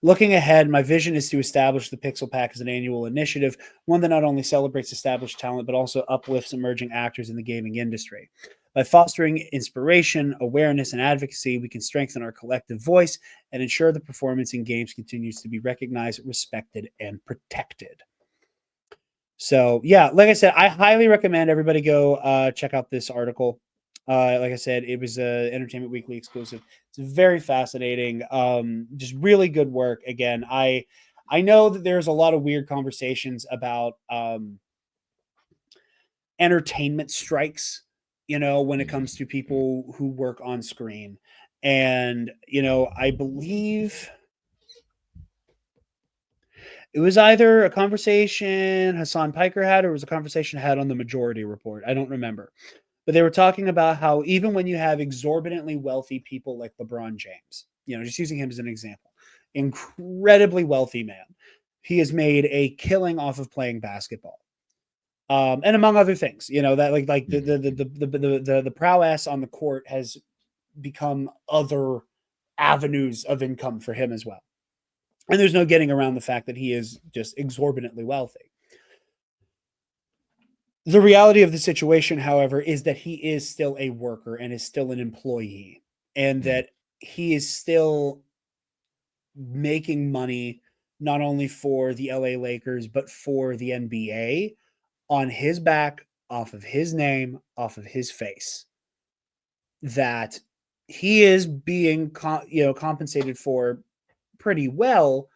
Looking ahead, my vision is to establish the Pixel Pack as an annual initiative, one that not only celebrates established talent, but also uplifts emerging actors in the gaming industry. By fostering inspiration, awareness, and advocacy, we can strengthen our collective voice and ensure the performance in games continues to be recognized, respected, and protected. So, yeah, like I said, I highly recommend everybody go check out this article. Like I said, it was a Entertainment Weekly exclusive. It's very fascinating. Just really good work. Again, I know that there's a lot of weird conversations about entertainment strikes, when it comes to people who work on screen. And, I believe it was either a conversation Hassan Piker had or it was a conversation had on the Majority Report. I don't remember. But they were talking about how even when you have exorbitantly wealthy people like LeBron James, just using him as an example, incredibly wealthy man, he has made a killing off of playing basketball. And among other things, that like the prowess on the court has become other avenues of income for him as well. And there's no getting around the fact that he is just exorbitantly wealthy. The reality of the situation, however, is that he is still a worker and is still an employee, and that he is still making money not only for the LA Lakers, but for the NBA on his back, off of his name, off of his face. That he is being compensated for pretty well,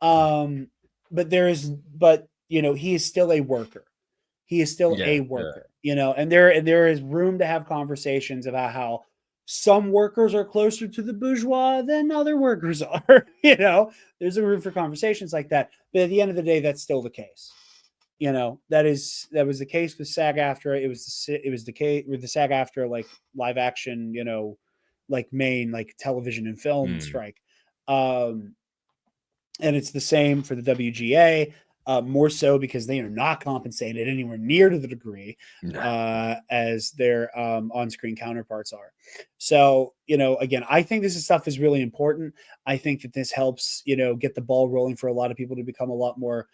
but he is still a worker. He is still a worker, and there is room to have conversations about how some workers are closer to the bourgeois than other workers are. There's a room for conversations like that. But at the end of the day, that's still the case. That was the case with SAG-AFTRA. It was the case with the SAG-AFTRA like live action, like main like television and film strike. And it's the same for the WGA. More so because they are not compensated anywhere near to the degree as their on-screen counterparts are. So, again, I think this stuff is really important. I think that this helps, get the ball rolling for a lot of people to become a lot more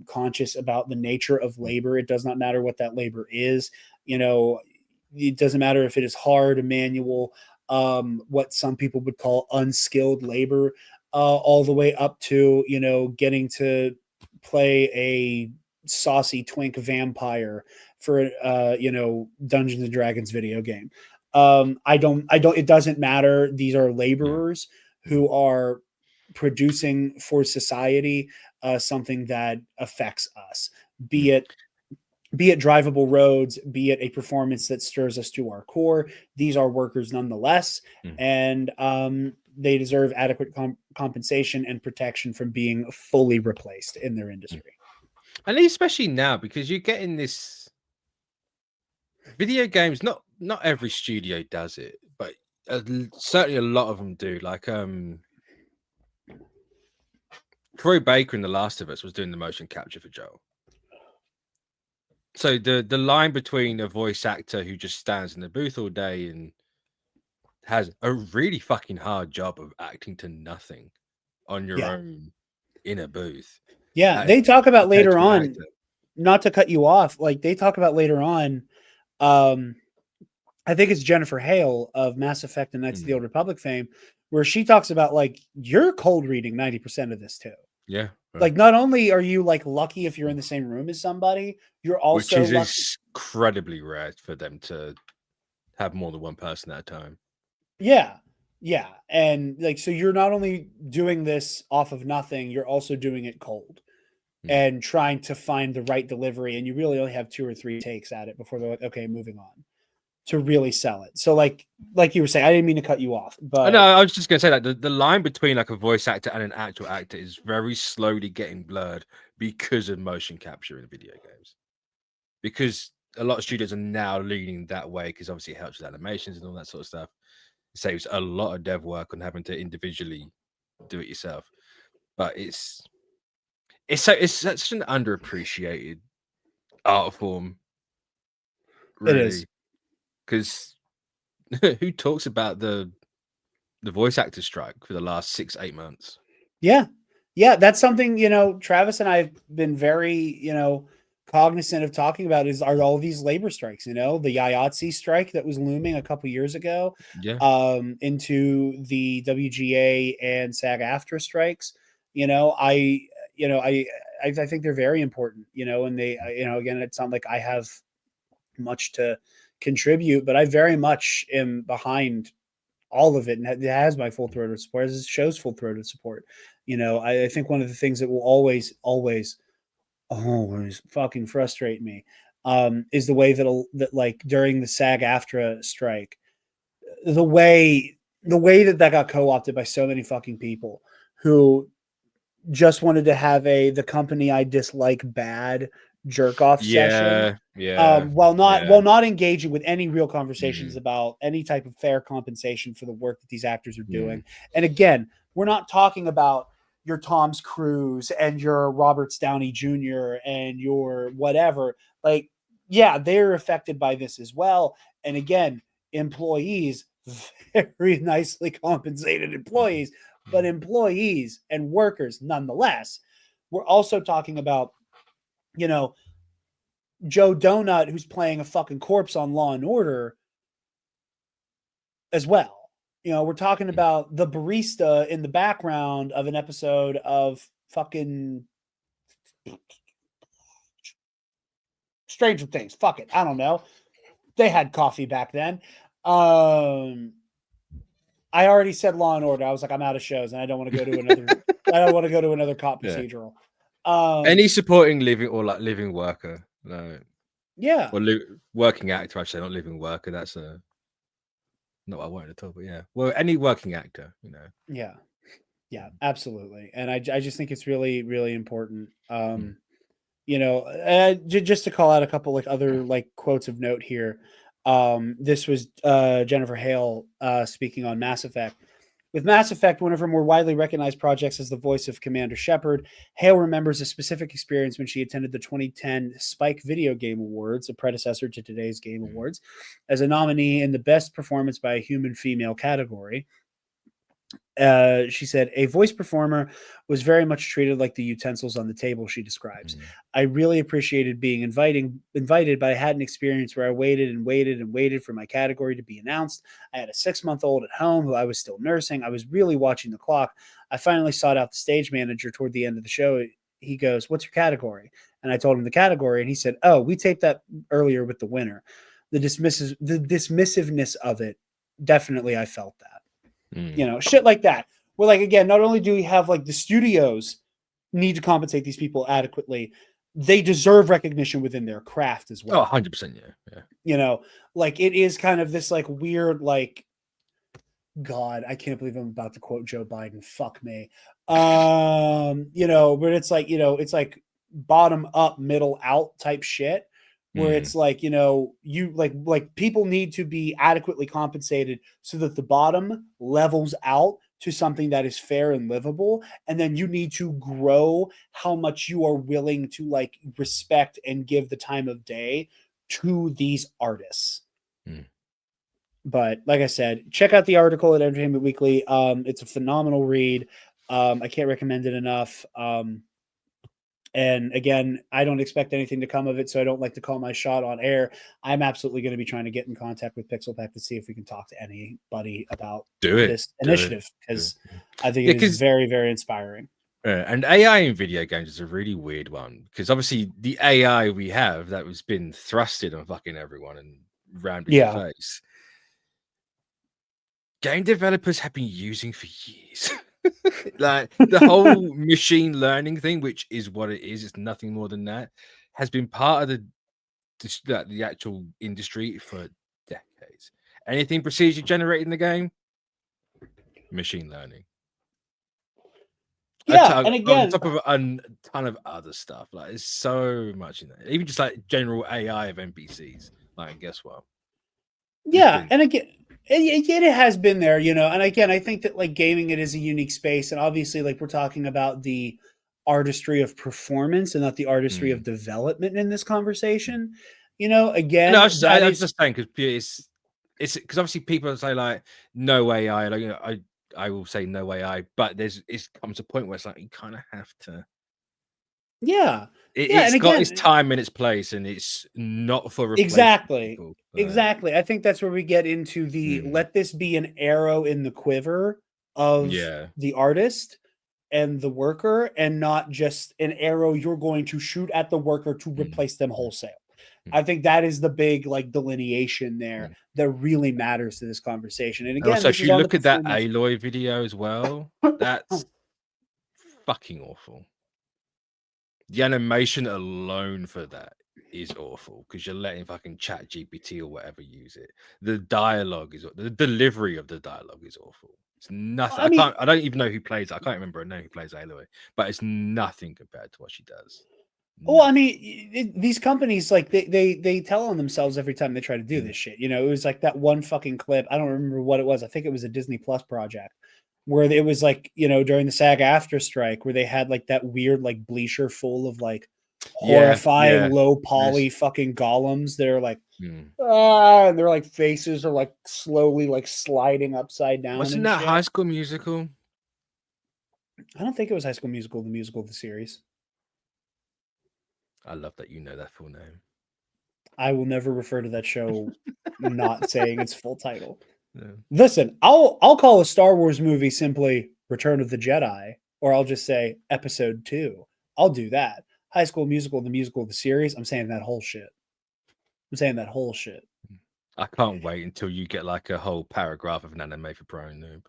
conscious about the nature of labor. It does not matter what that labor is. It doesn't matter if it is hard, manual, what some people would call unskilled labor, all the way up to, getting to play a saucy twink vampire for Dungeons and Dragons video game. It doesn't matter. These are laborers who are producing for society something that affects us, be it drivable roads, be it a performance that stirs us to our core. These are workers nonetheless, and they deserve adequate compensation and protection from being fully replaced in their industry. And especially now, because you're getting this video games, not every studio does it, but certainly a lot of them do. Like Troy Baker in The Last of Us was doing the motion capture for Joel. So the line between a voice actor who just stands in the booth all day and has a really fucking hard job of acting to nothing on your own in a booth. Yeah, they talk about later on, not to cut you off, like they talk about later on, I think it's Jennifer Hale of Mass Effect and Knights of the Old Republic fame, where she talks about like, you're cold reading 90% of this too. Yeah. Like, not only are you like lucky if you're in the same room as somebody, you're also which is incredibly rare for them to have more than one person at a time. Yeah. Yeah. And like, so you're not only doing this off of nothing, you're also doing it cold and trying to find the right delivery. And you really only have 2 or 3 takes at it before they're like, okay, moving on, to really sell it. So like you were saying, I didn't mean to cut you off, but no, I was just going to say that the line between like a voice actor and an actual actor is very slowly getting blurred because of motion capture in video games. Because a lot of studios are now leaning that way because obviously it helps with animations and all that sort of stuff. It saves a lot of dev work on having to individually do it yourself. But it's such an underappreciated art form, It is. really, because who talks about the voice actor strike for the last 6-8 months? Yeah. Yeah, that's something, Travis and I have been very, cognizant of talking about are all these labor strikes, the IATSE strike that was looming a couple years ago, Yeah. into the WGA and SAG-AFTRA strikes. I think they're very important, and they, again, it's not like I have much to contribute, but I very much am behind all of it, and it has my full throated support, as it shows full throated support. I think one of the things that will always fucking frustrate me, is the way that like during the SAG-AFTRA strike, the way that got co-opted by so many fucking people who just wanted to have the company I dislike bad jerk off session, while not engaging with any real conversations about any type of fair compensation for the work that these actors are doing. And again, we're not talking about your Tom's Cruise and your Roberts Downey Jr. and your whatever. Like, yeah, they're affected by this as well. And again, employees, very nicely compensated employees, but employees and workers nonetheless. We're also talking about, Joe Donut, who's playing a fucking corpse on Law and Order as well. We're talking about the barista in the background of an episode of fucking Stranger Things. Fuck it. I don't know. They had coffee back then. I already said Law and Order. I was like, I'm out of shows, and I don't want to go to another. I don't want to go to another cop procedural. Any supporting living worker, yeah, or working actor. Actually, not living worker. That's not what I wanted to talk about. Yeah, well, any working actor, yeah, absolutely. And I just think it's really, really important. Just to call out a couple like other like quotes of note here. This was Jennifer Hale speaking on Mass Effect. With Mass Effect, one of her more widely recognized projects as the voice of Commander Shepard, Hale remembers a specific experience when she attended the 2010 Spike Video Game Awards, a predecessor to today's Game Awards, as a nominee in the Best Performance by a Human Female category. She said, a voice performer was very much treated like the utensils on the table, she describes. I really appreciated being invited, but I had an experience where I waited and waited and waited for my category to be announced. I had a 6-month-old at home who I was still nursing. I was really watching the clock. I finally sought out the stage manager toward the end of the show. He goes, what's your category? And I told him the category, and he said, oh, we taped that earlier with the winner. The dismissiveness of it, definitely I felt that. Shit like that. Where, like, again, not only do we have like the studios need to compensate these people adequately, they deserve recognition within their craft as well. 100%. Yeah. Like it is kind of this like weird, like, God, I can't believe I'm about to quote Joe Biden. Fuck me. But it's like, it's like bottom up, middle out type shit. Where it's like, you like people need to be adequately compensated so that the bottom levels out to something that is fair and livable. And then you need to grow how much you are willing to like respect and give the time of day to these artists. But like I said, check out the article at Entertainment Weekly. It's a phenomenal read. I can't recommend it enough. And again, I don't expect anything to come of it, so I don't like to call my shot on air. I'm absolutely going to be trying to get in contact with Pixelpack to see if we can talk to anybody about this initiative, because I think it is very, very inspiring. And AI in video games is a really weird one, because obviously the AI we have that was been thrusted on fucking everyone and rammed in the face, game developers have been using for years. Like the whole machine learning thing, which is what it is, it's nothing more than that, has been part of the actual industry for decades. Anything procedure generated in the game, machine learning. And again, on top of a ton of other stuff, like there's so much in there. Even just like general AI of NPCs. Like, guess what? And again, it has been there, and again, I think that like gaming, it is a unique space, and obviously, like we're talking about the artistry of performance and not the artistry of development in this conversation. You know, again, No, I was just saying because it's because obviously people say like no AI, like, you know, I will say no AI, but it comes to a point where it's like you kind of have to. Yeah. It's And got its again, time and its place, and it's not for replacing exactly. people. Exactly. I think that's where we get into the let this be an arrow in the quiver of Yeah. the artist and the worker, and not just an arrow you're going to shoot at the worker to replace them wholesale. I think that is the big like delineation there that really matters to this conversation. And And again, also, this if is you on the look at that performance. Aloy video as well, that's fucking awful. The animation alone for that is awful because you're letting fucking Chat GPT or whatever use it. The delivery of the dialogue is awful. It's nothing. I mean, I don't even know who plays. I can't remember her name who plays Aloy, but it's nothing compared to what she does. well, I Nothing. mean, these companies like they tell on themselves every time they try to do this shit. You know, it was like that one fucking clip. I don't remember what it was. I think it was a Disney Plus project where it was like, you know, during the SAG-AFTRA strike where they had like that weird like bleacher full of like horrifying low poly fucking golems. They're like and their like faces are like slowly like sliding upside down. Wasn't And that shit. High School Musical? I don't think it was High School Musical, the series. I love that you know that full name. I will never refer to that show not saying its full title. Yeah. Listen, I'll call a Star Wars movie simply Return of the Jedi, or I'll just say Episode 2. I'll do that. High School Musical, the series. I'm saying that whole shit. I can't wait until you get like a whole paragraph of an anime for Pro Noob.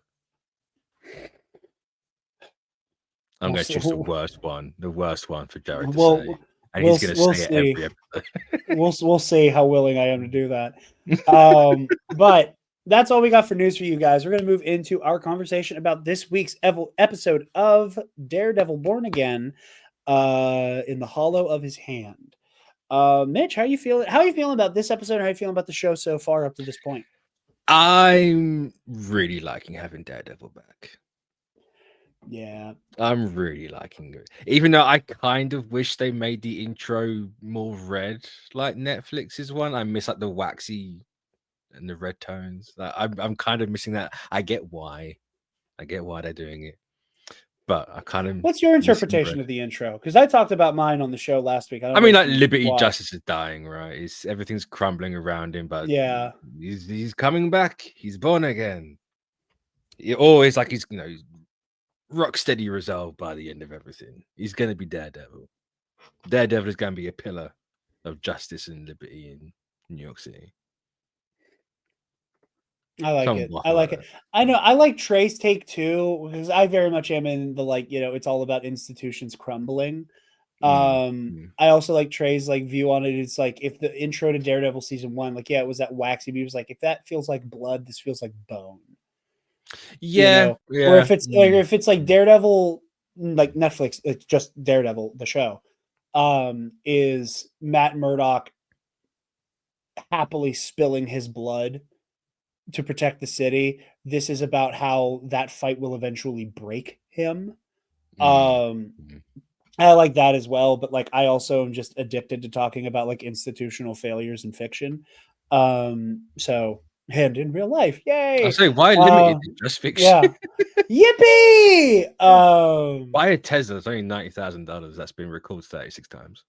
I'm going to choose the worst one for Jarod to say, and he's going to say it every episode. We'll see how willing I am to do that. But that's all we got for news for you guys. We're going to move into our conversation about this week's episode of Daredevil Born Again, in the hollow of his hand. Mitch, how are you feeling? How are you feeling about this episode? How are you feeling about the show so far up to this point? I'm really liking having Daredevil back. Yeah, I'm really liking it. Even though I kind of wish they made the intro more red, like Netflix's one. I miss like the waxy and the red tones. Like, I'm kind of missing that. I get why they're doing it, but I kind of. What's your interpretation of the intro? Because I talked about mine on the show last week. I mean, like Liberty Justice is dying, right? Everything's crumbling around him, but yeah, he's coming back. He's born again. He always like he's rock steady resolve by the end of everything. He's going to be Daredevil. Daredevil is going to be a pillar of justice and liberty in New York City. I like it. I like it. I know. I like Trey's take too, because I very much am in the like, you know, it's all about institutions crumbling. I also like Trey's like view on it. It's like if the intro to Daredevil season 1, like, yeah, it was that waxy, but he was like, if that feels like blood, this feels like bone. Yeah, you know? Or if it's like Daredevil, like Netflix, it's just Daredevil, the show, is Matt Murdock happily spilling his blood to protect the city. This is about how that fight will eventually break him. I like that as well, but like I also am just addicted to talking about like institutional failures in fiction. So and in real life, yay! I say, why limited to just fiction? Yeah, yippee! Buy a Tesla. It's only $90,000. That's been recorded 36 times.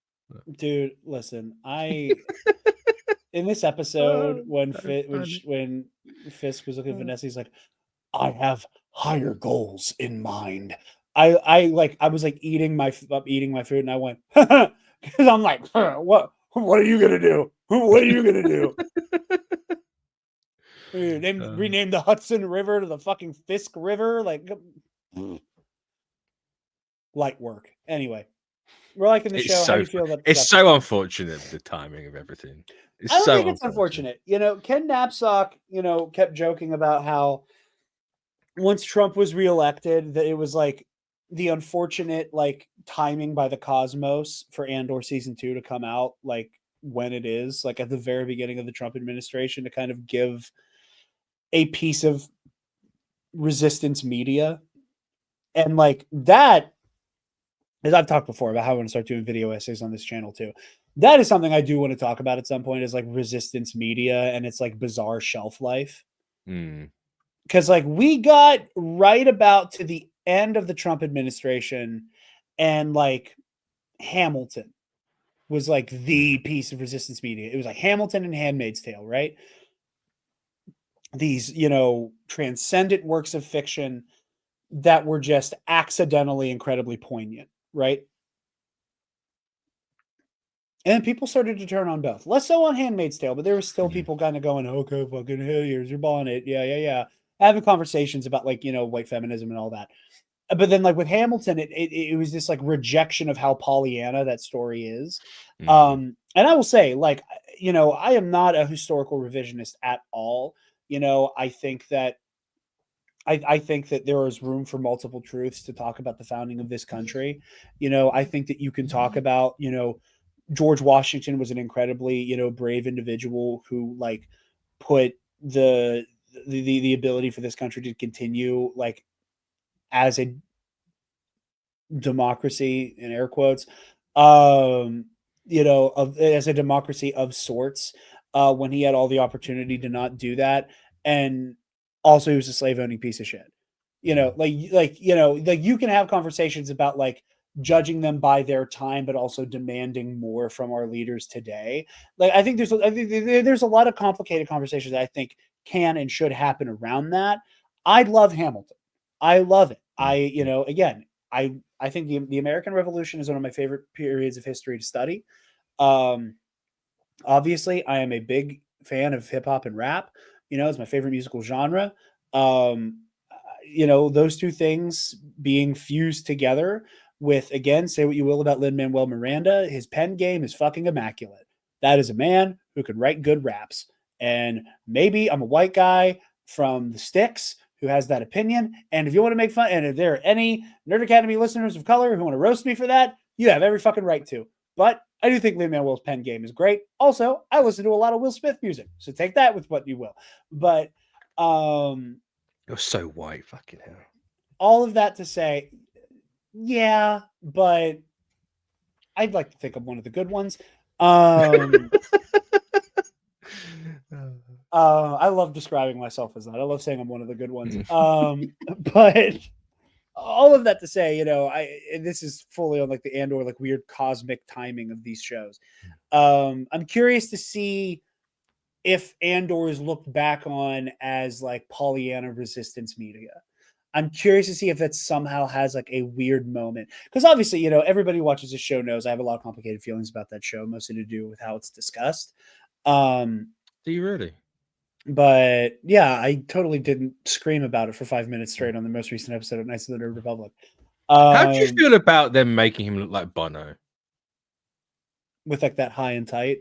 Dude, listen, in this episode when Fisk was looking at Vanessa, he's like, I have higher goals in mind. I was like eating my food, and I went because I'm like, what are you gonna do? What are you gonna do? Rename the Hudson River to the fucking Fisk River, like light work. Anyway, we're liking the show. How do you feel about it's so unfortunate, the timing of everything. I don't think it's unfortunate. You know, Ken Knapsack, you know, kept joking about how once Trump was reelected, that it was like the unfortunate like timing by the Cosmos for Andor season 2 to come out like when it is, like at the very beginning of the Trump administration, to kind of give a piece of resistance media. And like that as I've talked before about how I want to start doing video essays on this channel too. That is something I do want to talk about at some point, is like resistance media and its like bizarre shelf life. Mm. Because like we got right about to the end of the Trump administration, and like Hamilton was like the piece of resistance media. It was like Hamilton and Handmaid's Tale, right? These, transcendent works of fiction that were just accidentally incredibly poignant, right? And then people started to turn on both. Less so on Handmaid's Tale, but there was still people kind of going, okay, fucking hell, here's your bonnet. Yeah. Having conversations about like, white feminism and all that. But then like with Hamilton, it was this like rejection of how Pollyanna that story is. Mm. And I will say, like, I am not a historical revisionist at all. I think that I think that there is room for multiple truths to talk about the founding of this country. I think that you can talk about, George Washington was an incredibly, brave individual who like put the ability for this country to continue like as a democracy in air quotes, as a democracy of sorts, when he had all the opportunity to not do that. And also he was a slave owning piece of shit. Like you can have conversations about like judging them by their time, but also demanding more from our leaders today. Like I think there's a lot of complicated conversations that I think can and should happen around that. I love Hamilton. I love it. Again, I think the American Revolution is one of my favorite periods of history to study. Obviously, I am a big fan of hip hop and rap. It's my favorite musical genre. Those two things being fused together with, again, say what you will about Lin-Manuel Miranda, his pen game is fucking immaculate. That is a man who can write good raps. And maybe I'm a white guy from the sticks who has that opinion. And if you want to make fun, and if there are any Nerd Academy listeners of color who want to roast me for that, you have every fucking right to. But I do think Lin-Manuel's pen game is great. Also, I listen to a lot of Will Smith music, so take that with what you will. But You're so white, fucking hell. all of that to say, yeah, but I'd like to think I'm one of the good ones. I love describing myself as that. I love saying I'm one of the good ones. But all of that to say, this is fully on like the Andor like weird cosmic timing of these shows. I'm curious to see if Andor is looked back on as like Pollyanna resistance media. I'm curious to see if that somehow has like a weird moment. Because obviously, everybody who watches this show knows I have a lot of complicated feelings about that show, mostly to do with how it's discussed. Do you really? But yeah, I totally didn't scream about it for 5 minutes straight on the most recent episode of Knights of the Nerd Republic. How do you feel about them making him look like Bono? With like that high and tight?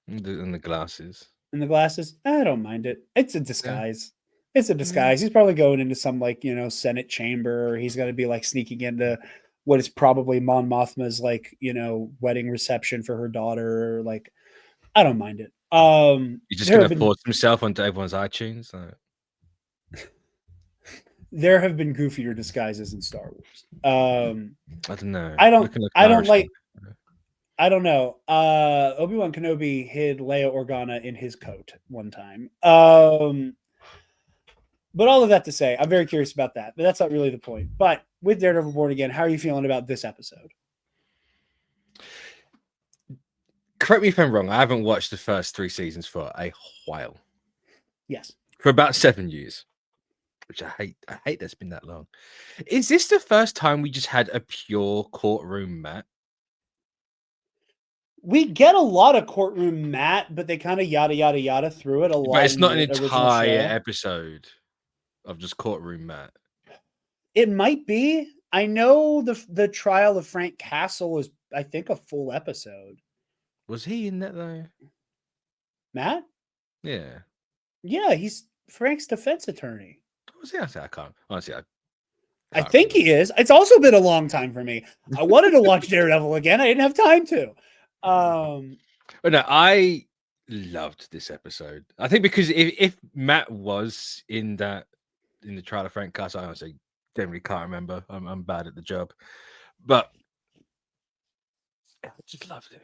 And the glasses. And the glasses? I don't mind it. It's a disguise. Yeah. It's a disguise. He's probably going into some like, Senate chamber, or he's going to be like sneaking into what is probably Mon Mothma's like, wedding reception for her daughter. Like, I don't mind it. He's just going to force himself onto everyone's iTunes. There have been goofier disguises in Star Wars. I don't know. I don't know. Obi-Wan Kenobi hid Leia Organa in his coat one time. But all of that to say, I'm very curious about that. But that's not really the point. But with Daredevil Born Again, how are you feeling about this episode? Correct me if I'm wrong. I haven't watched the first 3 seasons for a while. Yes. For about 7 years. Which I hate. I hate that's been that long. Is this the first time we just had a pure courtroom Matt? We get a lot of courtroom Matt, but they kind of yada yada yada through it a lot. But it's not an entire episode of just courtroom Matt. It might be. I know the trial of Frank Castle is, I think, a full episode. Was he in that though? Matt? Yeah. Yeah, he's Frank's defense attorney. Was he? I can't. Honestly, I think he is. It's also been a long time for me. I wanted to watch Daredevil again. I didn't have time to. But no, I loved this episode. I think because if Matt was in the trial of Frank Castle, I honestly generally can't remember. I'm bad at the job. But I just loved it.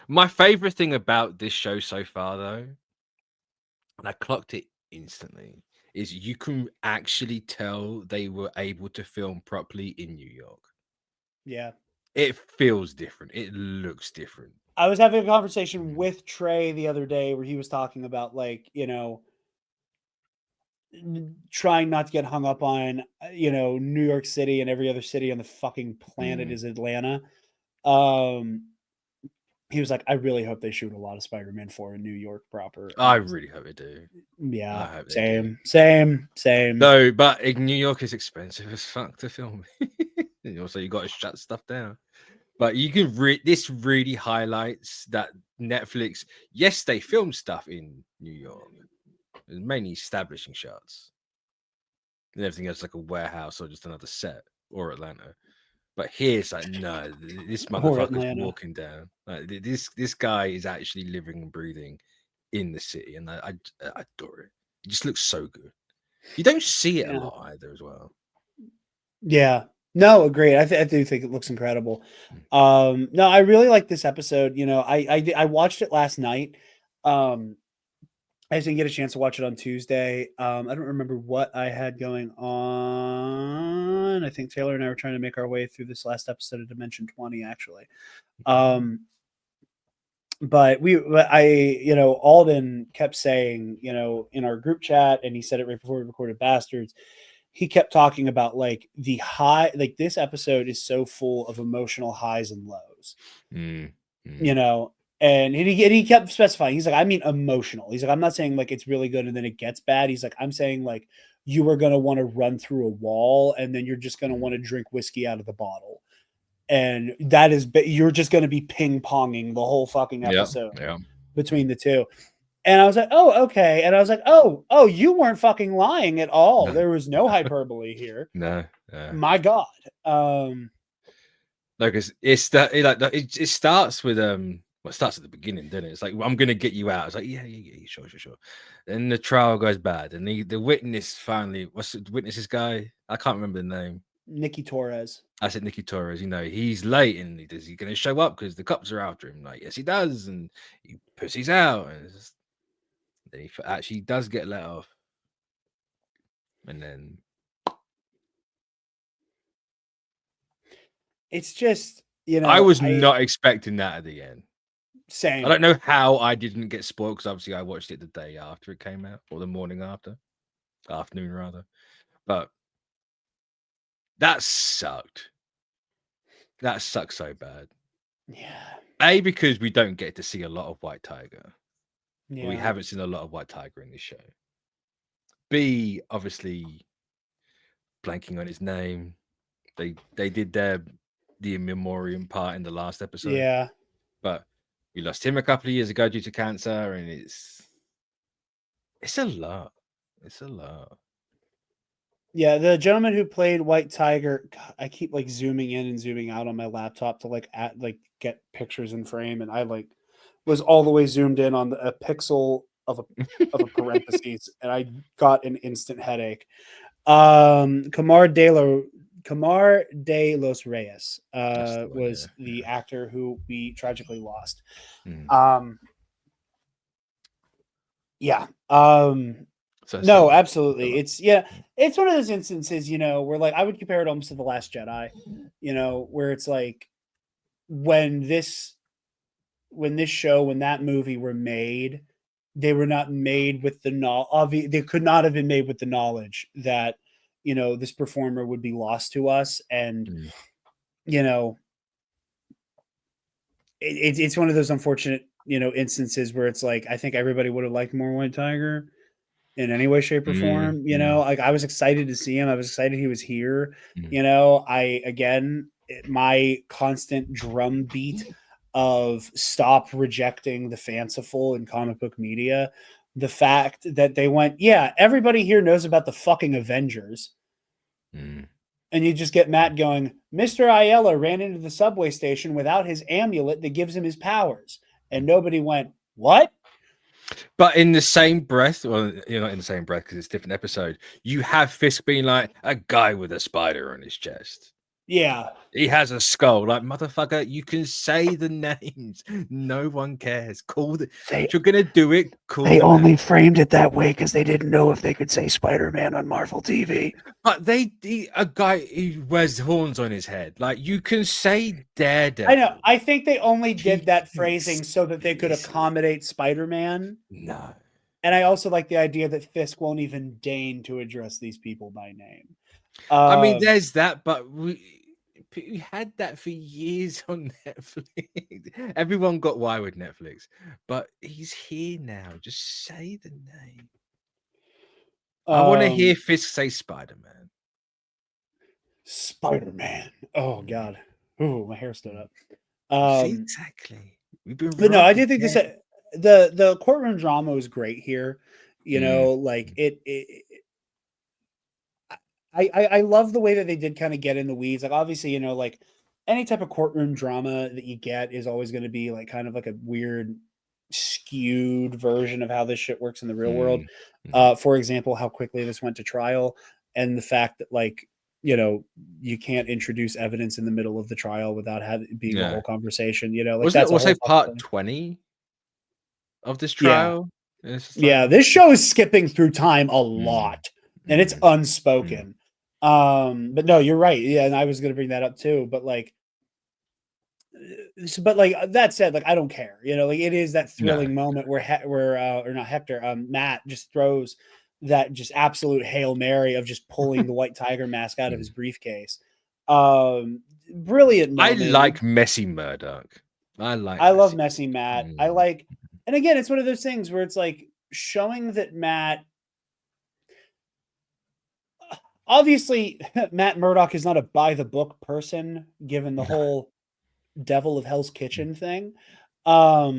My favorite thing about this show so far, though, and I clocked it instantly, is you can actually tell they were able to film properly in New York. Yeah. It feels different. It looks different. I was having a conversation with Trey the other day where he was talking about, like, trying not to get hung up on, New York City and every other city on the fucking planet is Atlanta. He was like, I really hope they shoot a lot of Spider-Man 4 in New York proper. And I I was really hope they do. like, I yeah, hope they do. same. No, but New York is expensive as fuck to film. And also, you got to shut stuff down. But you can this really highlights that Netflix, yes, they film stuff in New York, mainly establishing shots, and everything else like a warehouse or just another set, or Atlanta. But here it's like, no, this motherfucker's Atlanta. walking down. Like, this guy is actually living and breathing in the city, and I adore it. It just looks so good. You don't see it a lot either, as well. Yeah. No, agreed. I do think it looks incredible. No, I really like this episode. I watched it last night. I just didn't get a chance to watch it on Tuesday. I don't remember what I had going on. I think Taylor and I were trying to make our way through this last episode of Dimension 20, actually. But Alden kept saying, in our group chat, and he said it right before we recorded Bastards, he kept talking about like the high, like this episode is so full of emotional highs and lows, and he kept specifying, he's like, I mean, emotional. He's like, I'm not saying like it's really good and then it gets bad. He's like, I'm saying like you are going to want to run through a wall and then you're just going to want to drink whiskey out of the bottle. And that is, you're just going to be ping ponging the whole fucking episode between the two. And I was like, oh, okay. And I was like, oh, you weren't fucking lying at all. No. There was no hyperbole here. No. My God. Because it starts with it starts at the beginning, doesn't it? It's like, well, I'm gonna get you out. It's like, yeah, sure. Then the trial goes bad, and the witness finally, what's the witness's guy? I can't remember the name. Nicky Torres. I said Nicky Torres. He's late, and is he gonna show up because the cops are after him? Like, yes, he does, and he pussies out, and then he actually does get let off, and then it's just, I was not expecting that at the end. Same. I don't know how I didn't get spoiled, because obviously I watched it the day after it came out, or the morning after, afternoon rather. But that sucked. That sucks so bad. Yeah. Because we don't get to see a lot of White Tiger. Yeah. We haven't seen a lot of White Tiger in this show. B, obviously, blanking on his name. They did the in memoriam part in the last episode. Yeah. But we lost him a couple of years ago due to cancer, and it's a lot. It's a lot. Yeah, the gentleman who played White Tiger, God, I keep like zooming in and zooming out on my laptop to get pictures in frame, and I was all the way zoomed in on a pixel of a parentheses, and I got an instant headache. Camar de los Reyes was the actor who we tragically lost. Yeah. No, absolutely. It's one of those instances, where like I would compare it almost to The Last Jedi, where it's like when that movie were made, they were not made with the knowledge. They could not have been made with the knowledge that, this performer would be lost to us. And, it's one of those unfortunate, instances where it's like, I think everybody would have liked more White Tiger in any way, shape, or form. Like I was excited to see him. I was excited he was here. My constant drumbeat of stop rejecting the fanciful in comic book media. The fact that they went, yeah, everybody here knows about the fucking Avengers. And you just get Matt going, Mr. Aiello ran into the subway station without his amulet that gives him his powers. And nobody went, what? But in the same breath, well, you're not in the same breath because it's a different episode, you have Fisk being like, a guy with a spider on his chest. Yeah. He has a skull. Like, motherfucker, you can say the names. No one cares. If you're gonna do it, call They them only out. framed it that way because they didn't know if they could say Spider-Man on Marvel TV. But a guy who wears horns on his head. Like, you can say Daredevil. I know. I think they only did that People phrasing so that they could listen. accommodate Spider-Man. No. And I also like the idea that Fisk won't even deign to address these people by name. I mean, there's that, but we had that for years on Netflix. Everyone got why with Netflix, but he's here now. Just say the name. I want to hear Fisk say Spider-Man. Spider-Man. Oh God. Ooh, my hair stood up. See, exactly. We've been But no, I did think this. the courtroom drama was great here. You know, like I love the way that they did kind of get in the weeds. Like obviously, you know, like any type of courtroom drama that you get is always going to be like kind of like a weird skewed version of how this shit works in the real world. For example, how quickly this went to trial and the fact that like, you know, you can't introduce evidence in the middle of the trial without being a whole conversation, you know, like that's Was a whole it part 20 of this yeah. trial? Yeah, this show is skipping through time a lot and it's unspoken. But no, you're right. Yeah, and I was going to bring that up too, but like that said, like I don't care. You know, like it is that thrilling moment where or not Hector, Matt just throws that just absolute Hail Mary of just pulling the white tiger mask out of his briefcase. Brilliant moment. I like messy Murdoch. I love messy Matt. I like, and again, it's one of those things where it's like showing that Matt obviously Matt Murdock is not a by the book person given the whole Devil of Hell's Kitchen thing. But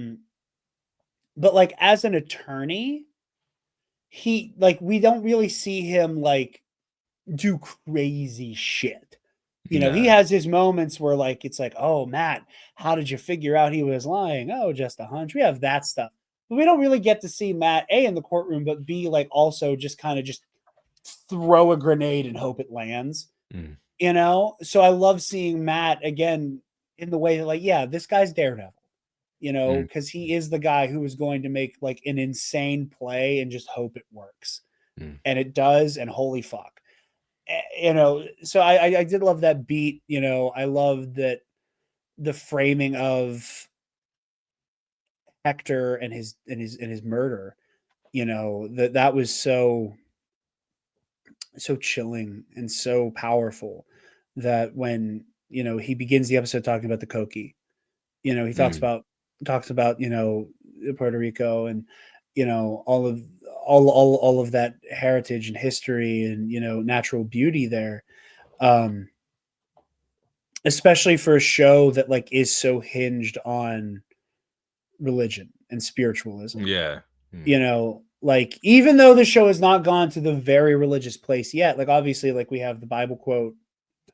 like as an attorney, he like we don't really see him like do crazy shit. You know, he has his moments where like it's like, oh Matt, how did you figure out he was lying? Oh, just a hunch. We have that stuff. But we don't really get to see Matt A in the courtroom, but B like also just kind of just throw a grenade and hope it lands. You know? So I love seeing Matt again in the way that like, yeah, this guy's Daredevil. You know, because he is the guy who is going to make like an insane play and just hope it works. And it does, and holy fuck. You know, so I did love that beat. You know, I love that the framing of Hector and his murder, you know, that was so chilling and so powerful that when, you know, he begins the episode talking about the Koki, you know, he talks about, you know, Puerto Rico and, you know, all of that heritage and history and, you know, natural beauty there. Especially for a show that like is so hinged on religion and spiritualism. Yeah. You know, like even though the show has not gone to the very religious place yet, like obviously like we have the Bible quote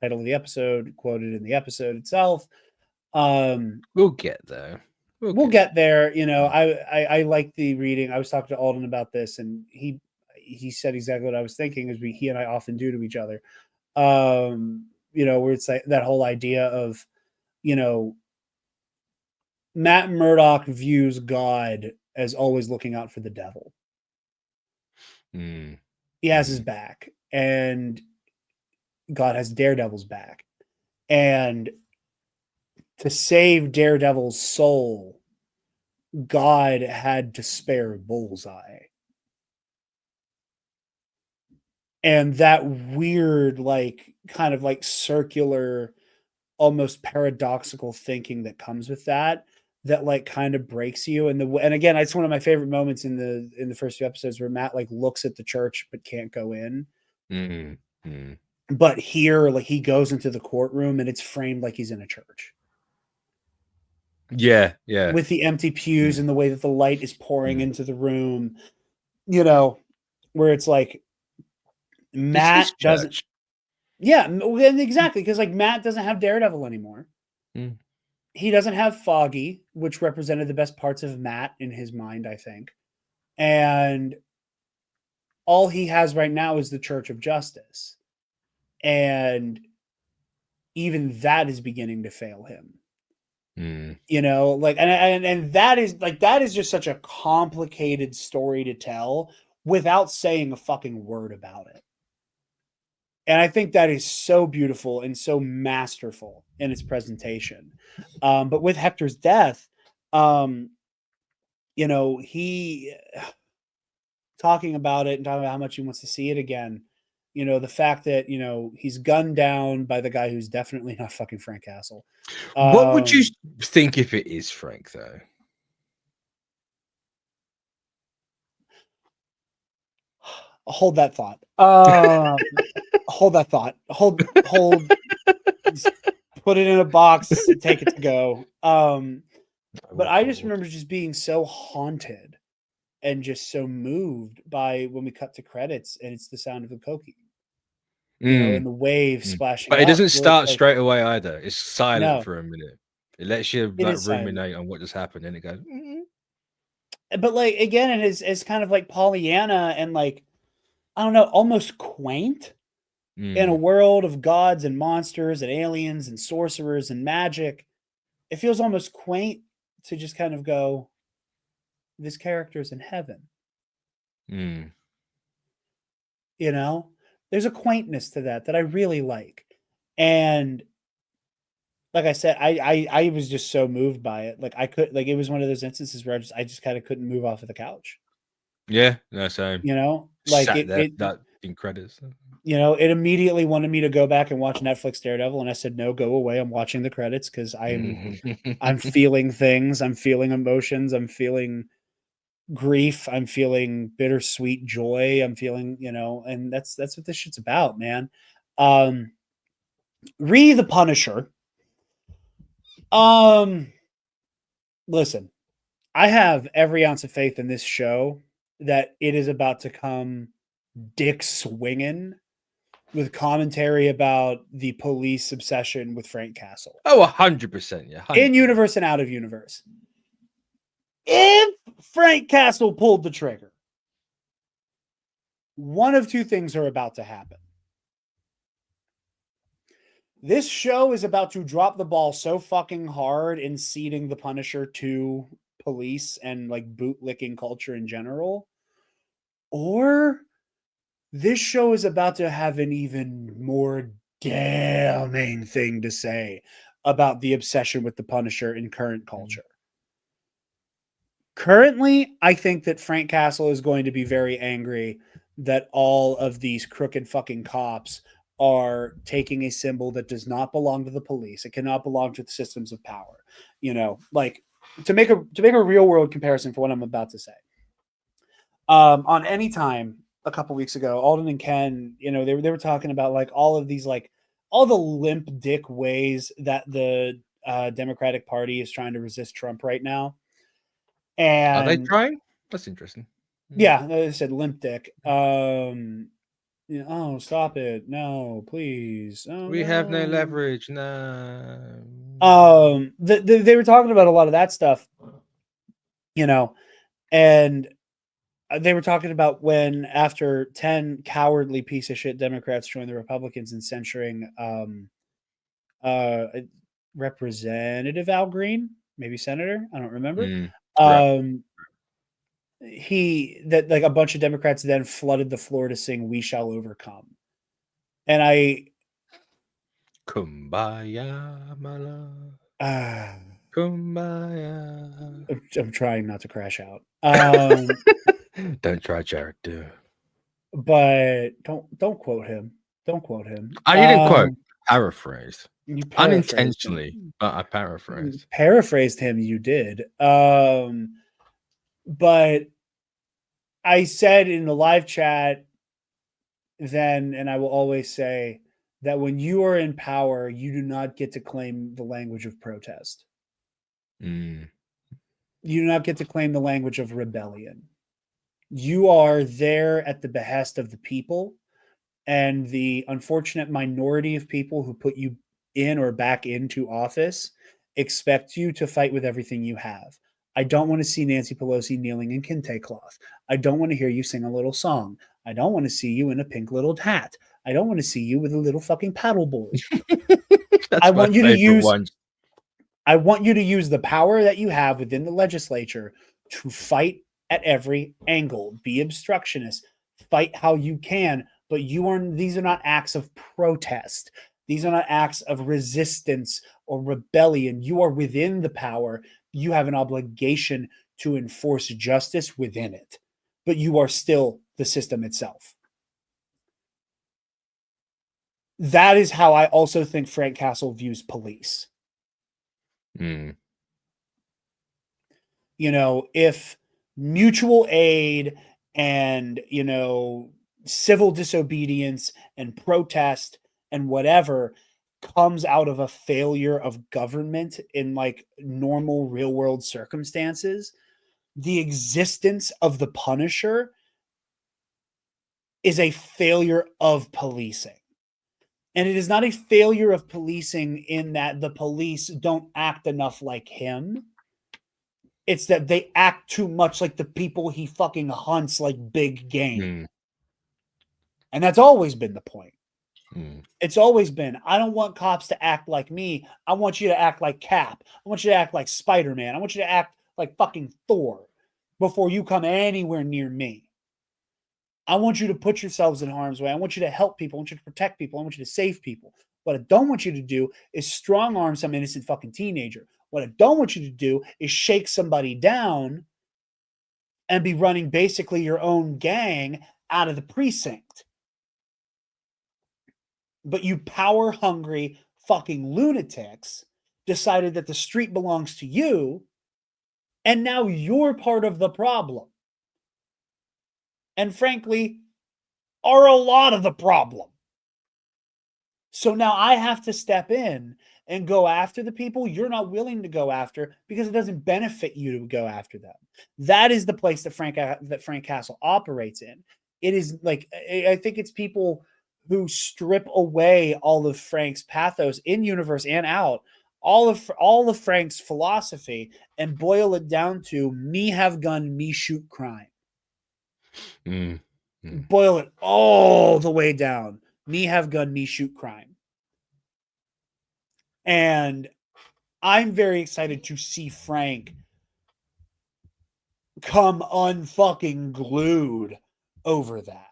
title of the episode quoted in the episode itself. We'll get there. We'll get there. You know, I like the reading. I was talking to Alden about this and he said exactly what I was thinking as he and I often do to each other. You know, where it's like that whole idea of, you know, Matt Murdock views God as always looking out for the devil. He has his back, and God has Daredevil's back. And to save Daredevil's soul, God had to spare Bullseye. And that weird, like, kind of like circular, almost paradoxical thinking that comes with that like kind of breaks you. And again, it's one of my favorite moments in the first few episodes where Matt like looks at the church but can't go in. But here, like he goes into the courtroom and it's framed like he's in a church. Yeah. With the empty pews and the way that the light is pouring into the room, you know, where it's like Matt doesn't. Yeah, exactly. Because like Matt doesn't have Daredevil anymore. He doesn't have Foggy, which represented the best parts of Matt in his mind, I think. And all he has right now is the Church of Justice. And even that is beginning to fail him. Mm. You know, like, and that is just such a complicated story to tell without saying a fucking word about it. And I think that is so beautiful and so masterful in its presentation. But with Hector's death, you know, he talking about it and talking about how much he wants to see it again. You know, the fact that, you know, he's gunned down by the guy who's definitely not fucking Frank Castle. What would you think if it is Frank, though? Hold that thought. Hold that thought. Hold. Put it in a box. Take it to go. But I just remember just being so haunted and just so moved by when we cut to credits and it's the sound of the Koki, you know, and the waves splashing. But it doesn't start like, straight away either. It's silent No. for a minute. It lets you It like is silent. ruminate on what just happened, and it goes. But like again, it is kind of like Pollyanna and like, I don't know, almost quaint in a world of gods and monsters and aliens and sorcerers and magic. It feels almost quaint to just kind of go, this character's in heaven. You know, there's a quaintness to that I really like. And like I said, I was just so moved by it. Like I could, like, it was one of those instances where I just kind of couldn't move off of the couch. Yeah, no, same. You know, like Sat there, that in credits. You know, it immediately wanted me to go back and watch Netflix Daredevil, and I said, no, go away. I'm watching the credits because I'm feeling things. I'm feeling emotions. I'm feeling grief. I'm feeling bittersweet joy. I'm feeling, you know, and that's what this shit's about, man. The Punisher. Listen, I have every ounce of faith in this show that it is about to come dick swinging with commentary about the police obsession with Frank Castle. Oh, 100%. Yeah. 100%. In universe and out of universe. If Frank Castle pulled the trigger, one of two things are about to happen. This show is about to drop the ball so fucking hard in ceding the Punisher to police and like bootlicking culture in general. Or this show is about to have an even more damning thing to say about the obsession with the Punisher in current culture. Currently, I think that Frank Castle is going to be very angry that all of these crooked fucking cops are taking a symbol that does not belong to the police. It cannot belong to the systems of power. You know, like to make a real world comparison for what I'm about to say. On Any Time a couple weeks ago, Alden and Ken, you know, they were talking about like all of these, like all the limp dick ways that the Democratic Party is trying to resist Trump right now. And are they trying? That's interesting. Yeah, they said limp dick. You know, oh, stop it. No, please. Oh, we have no leverage. No. They were talking about a lot of that stuff, you know, and they were talking about when after 10 cowardly piece of shit Democrats joined the Republicans in censuring Representative Al Green, maybe Senator, I don't remember. Right. That like a bunch of Democrats then flooded the floor to sing "We Shall Overcome," and Kumbaya, my love. Kumbaya. I'm trying not to crash out. Don't try, Jarod. Do. But don't quote him. Don't quote him. I didn't quote. Paraphrase. You Unintentionally, but I paraphrased. Paraphrased him. You did. But I said in the live chat then, and I will always say that when you are in power, you do not get to claim the language of protest. You do not get to claim the language of rebellion. You are there at the behest of the people, and the unfortunate minority of people who put you in or back into office expect you to fight with everything you have. I don't want to see Nancy Pelosi kneeling in kente cloth. I don't want to hear you sing a little song. I don't want to see you in a pink little hat. I don't want to see you with a little fucking paddleboard. That's I my want you to favorite use one. I want you to use the power that you have within the legislature to fight at every angle. Be obstructionist. Fight how you can, but these are not acts of protest. These are not acts of resistance or rebellion. You are within the power. You have an obligation to enforce justice within it, but you are still the system itself. That is how I also think Frank Castle views police. Mm. You know, if mutual aid and, civil disobedience and protest and whatever comes out of a failure of government in like normal real world circumstances, the existence of the Punisher is a failure of policing. And it is not a failure of policing in that the police don't act enough like him. It's that they act too much like the people he fucking hunts like big game. Mm. And that's always been the point. Mm. It's always been, I don't want cops to act like me. I want you to act like Cap. I want you to act like Spider-Man. I want you to act like fucking Thor before you come anywhere near me. I want you to put yourselves in harm's way. I want you to help people. I want you to protect people. I want you to save people. What I don't want you to do is strong arm some innocent fucking teenager. What I don't want you to do is shake somebody down and be running basically your own gang out of the precinct. But you power hungry fucking lunatics decided that the street belongs to you, and now you're part of the problem. And frankly, are a lot of the problem. So now I have to step in and go after the people you're not willing to go after because it doesn't benefit you to go after them. That is the place that Frank Castle operates in. It is like, I think it's people who strip away all of Frank's pathos in universe and out, all of Frank's philosophy, and boil it down to me have gun, me shoot crime. Mm. Mm. Boil it all the way down. Me have gun, me shoot crime. And I'm very excited to see Frank come unfucking glued over that.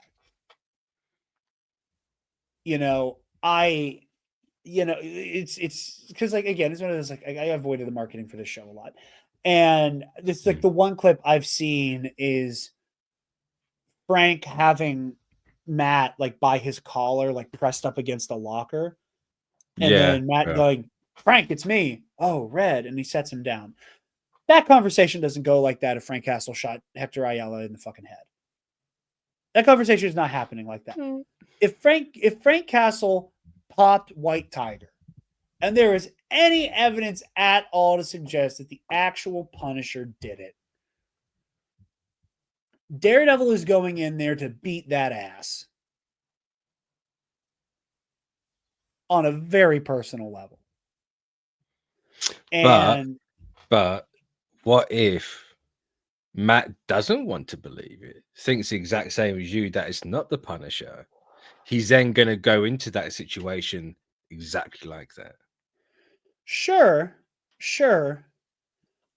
It's because, like, again, it's one of those, like, I avoided the marketing for this show a lot. And it's like the one clip I've seen is Frank having Matt like by his collar, like pressed up against a locker. And then Matt going, Frank, it's me. Oh, Red. And he sets him down. That conversation doesn't go like that if Frank Castle shot Hector Ayala in the fucking head. That conversation is not happening like that. Mm. If Frank Castle popped White Tiger, and there is any evidence at all to suggest that the actual Punisher did it, Daredevil is going in there to beat that ass on a very personal level. And but what if Matt doesn't want to believe it, thinks the exact same as you, that it's not the Punisher? He's then going to go into that situation exactly like that. Sure.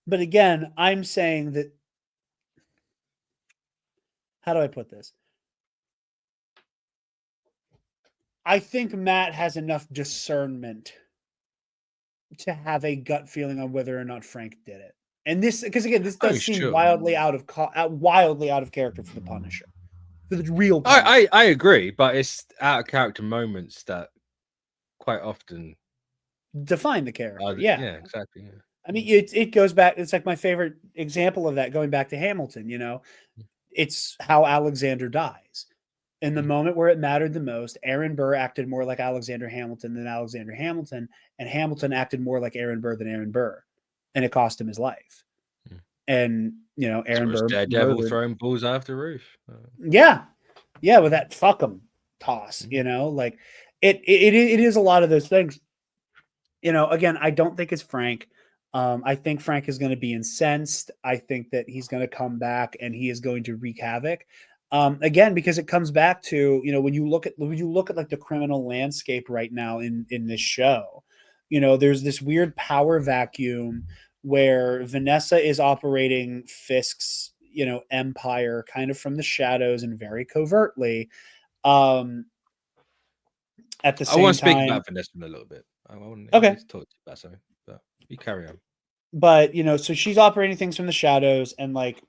But again, I'm saying that, how do I put this? I think Matt has enough discernment to have a gut feeling on whether or not Frank did it. And this, because again, this does seem wildly out of character for the Punisher, for the real Punisher. I agree, but it's out of character moments that quite often define the character. Yeah, exactly. Yeah. I mean, it goes back. It's like my favorite example of that, going back to Hamilton. It's how Alexander dies. In the moment where it mattered the most, Aaron Burr acted more like Alexander Hamilton than Alexander Hamilton, and Hamilton acted more like Aaron Burr than Aaron Burr, and it cost him his life. And Aaron Burr, Daredevil throwing balls off the roof. Yeah, with that fuck 'em toss. Like it is a lot of those things. Again, I don't think it's Frank. I think Frank is going to be incensed. I think that he's going to come back and he is going to wreak havoc. Again, because it comes back to, when you look at like the criminal landscape right now in this show, there's this weird power vacuum where Vanessa is operating Fisk's, empire kind of from the shadows and very covertly. At the I want same to speak time, about Vanessa in a little bit. I want okay, to talk to you about something, but you carry on. but so she's operating things from the shadows, and like,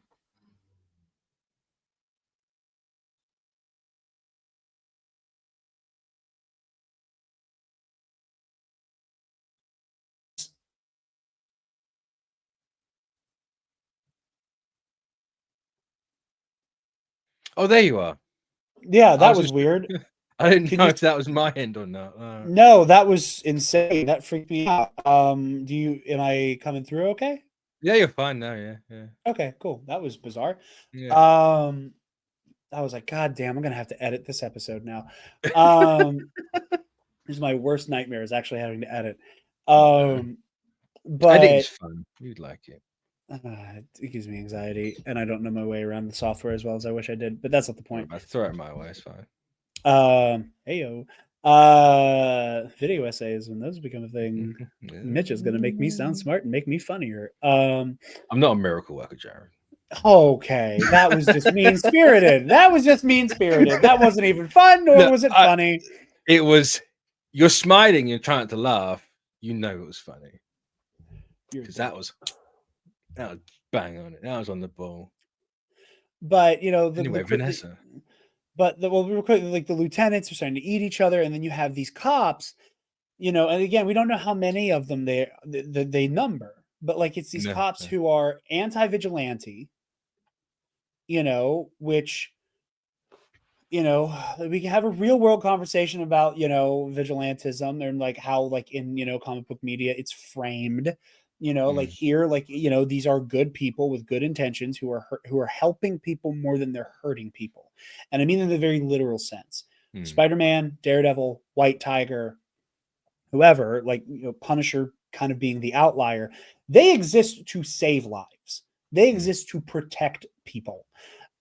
Oh, there you are. yeah, I that was was just, weird. I didn't Can know you? if that was my end or not. No, that was insane. That freaked me out. Am I coming through okay? Yeah, you're fine now. Yeah. Okay, cool. That was bizarre. Yeah. I was like, God damn, I'm gonna have to edit this episode now. Um, this is my worst nightmare, is actually having to edit. Editing's But fun. You'd like it. it gives me anxiety, and I don't know my way around the software as well as I wish I did. But that's not the point. I throw it my way. It's fine. Heyo. Video essays, when those become a thing, Mitch is gonna make me sound smart and make me funnier. I'm not a miracle worker, Jarod. Okay, that was just mean spirited. That wasn't even fun, nor was it funny. It was. You're smiling. You're trying to laugh. You know it was funny because that was bang on it. That was on the ball. But Anyway, Vanessa. But the lieutenants are starting to eat each other, and then you have these cops. And again, we don't know how many of them they number, but like it's these cops who are anti-vigilante. Which, we can have a real world conversation about, vigilantism and like how, like in, comic book media, it's framed, like here, like, these are good people with good intentions who are helping people more than they're hurting people. And I mean, in the very literal sense, Spider-Man, Daredevil, White Tiger, whoever, like, Punisher kind of being the outlier, they exist to save lives. They exist to protect people.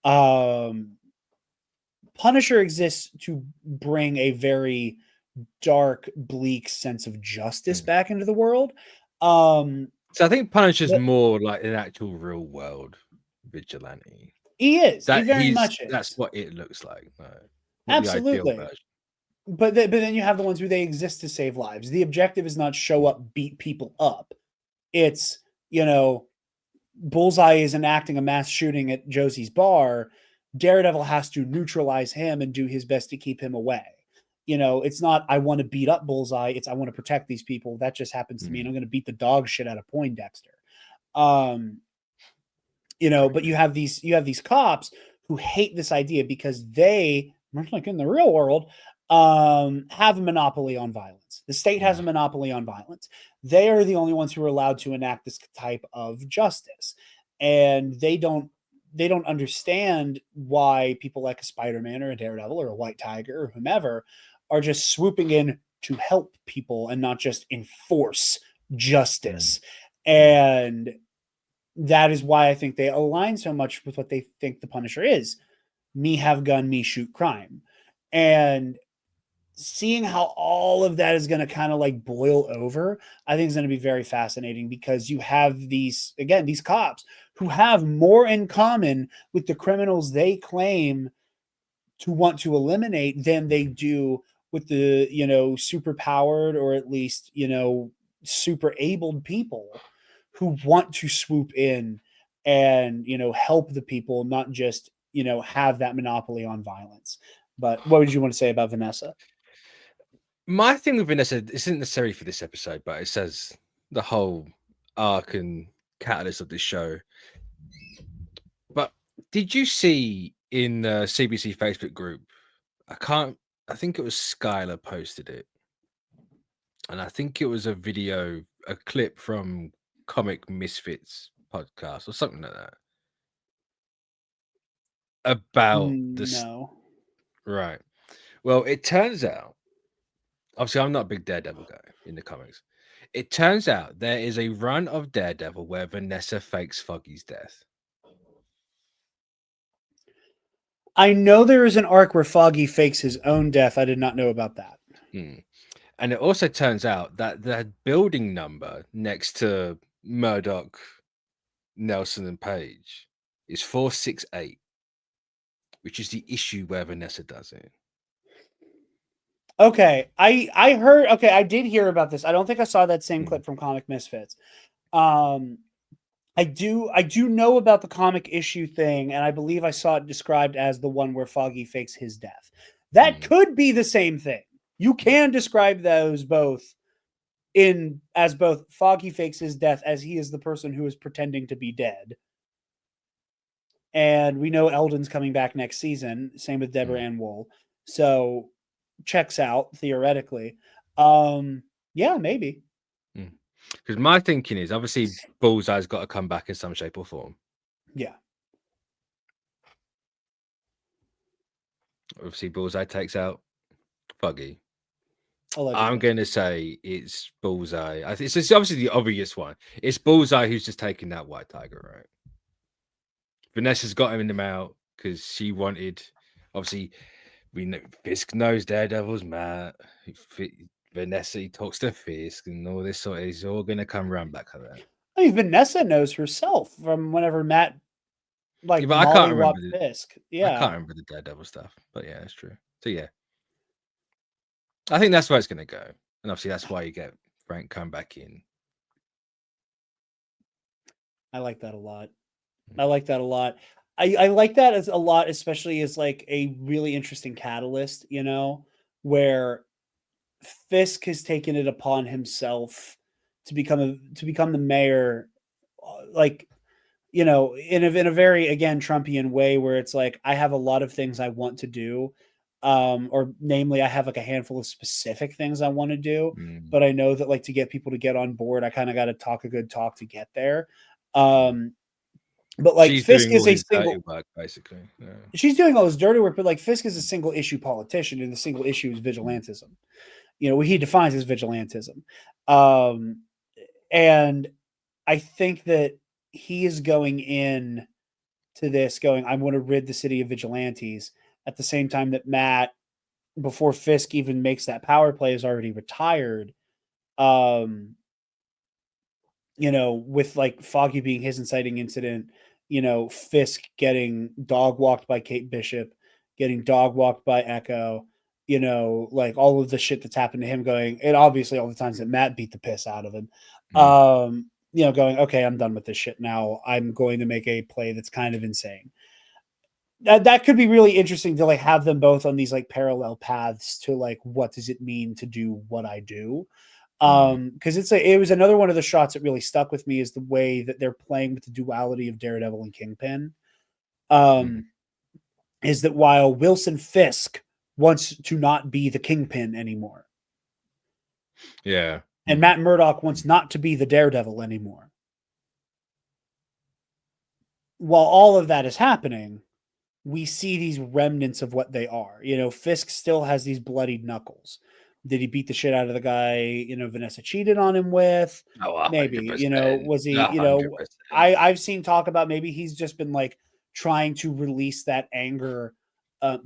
Punisher exists to bring a very dark, bleak sense of justice back into the world. So I think Punisher's more like an actual real world vigilante. He is. He very much is. That's what it looks like. Absolutely. But then you have the ones who they exist to save lives. The objective is not show up, beat people up. It's, Bullseye is enacting a mass shooting at Josie's bar. Daredevil has to neutralize him and do his best to keep him away. It's not, I want to beat up Bullseye. It's, I want to protect these people. That just happens to me, and I'm going to beat the dog shit out of Poindexter. But you have these cops who hate this idea because they, much like in the real world, have a monopoly on violence. The state has a monopoly on violence. They are the only ones who are allowed to enact this type of justice, and they don't understand why people like a Spider-Man or a Daredevil or a White Tiger or whomever are just swooping in to help people and not just enforce justice. And that is why I think they align so much with what they think the Punisher is. Me have gun, me shoot crime. And seeing how all of that is going to kind of like boil over, I think is going to be very fascinating, because you have these cops who have more in common with the criminals they claim to want to eliminate than they do with the, super powered, or at least, super abled people who want to swoop in and, help the people, not just, have that monopoly on violence. But what would you want to say about Vanessa? My thing with Vanessa isn't necessarily for this episode, but it says the whole arc and catalyst of this show. But did you see in the CBC Facebook group? I think it was Skylar posted it, and I think it was a clip from Comic Misfits podcast or something like that. About right. Well, it turns out, obviously, I'm not a big Daredevil guy in the comics. It turns out there is a run of Daredevil where Vanessa fakes Foggy's death. I know there is an arc where Foggy fakes his own death. I did not know about that. And it also turns out that the building number next to Murdoch, Nelson, and Page is 468, which is the issue where Vanessa does it. Okay, I heard. Okay, I did hear about this. I don't think I saw that same clip from Comic Misfits. I do know about the comic issue thing, and I believe I saw it described as the one where Foggy fakes his death. That could be the same thing. You can describe those both as both Foggy fakes his death as he is the person who is pretending to be dead. And we know Eldon's coming back next season. Same with Deborah Ann Wool. So checks out theoretically. Yeah, maybe. Because my thinking is obviously Bullseye's got to come back in some shape or form. Yeah. Obviously, Bullseye takes out Foggy. Allegedly. I'm going to say it's Bullseye. It's obviously the obvious one. It's Bullseye who's just taking that White Tiger, right? Vanessa's got him in the mouth because she wanted. Obviously, we know Fisk knows Daredevil's mad. Vanessa, he talks to Fisk and all this sort of. It's all going to come around back to that. I mean, Vanessa knows herself from whenever Matt But I can't remember Fisk. Yeah, I can't remember the Daredevil stuff, but yeah, it's true. So yeah, I think that's where it's going to go, and obviously that's why you get Frank come back in. I like that a lot. I like that a lot. I like that as a lot, especially as like a really interesting catalyst, you know, where Fisk has taken it upon himself to become the mayor, like, you know, in a very, again, Trumpian way, where it's like, I have a lot of things I want to do. Or namely, I have like a handful of specific things I want to do, but I know that like to get people to get on board, I kind of got to talk a good talk to get there. But like She's Fisk doing is all a his single dirty work, basically. Yeah. She's doing all this dirty work, but like Fisk is a single issue politician, and the single issue is vigilantism. You know, what he defines as vigilantism. And I think that he is going in to this going, I want to rid the city of vigilantes, at the same time that Matt, before Fisk even makes that power play, is already retired. You know, with like Foggy being his inciting incident, you know, Fisk getting dog walked by Kate Bishop, getting dog walked by Echo, you know, like all of the shit that's happened to him going, and obviously all the times that Matt beat the piss out of him. You know, going, okay, I'm done with this shit now. I'm going to make a play that's kind of insane. That could be really interesting to like have them both on these like parallel paths to like, what does it mean to do what I do? Because it was another one of the shots that really stuck with me, is the way that they're playing with the duality of Daredevil and Kingpin. Is that while Wilson Fisk wants to not be the Kingpin anymore, Yeah, and Matt Murdock wants not to be the Daredevil anymore, while all of that is happening, we see these remnants of what they are. You know, Fisk still has these bloodied knuckles. Did he beat the shit out of the guy, you know, Vanessa cheated on him with? Oh, maybe, 100%. you know, was he, you know, I've seen talk about maybe he's just been like trying to release that anger,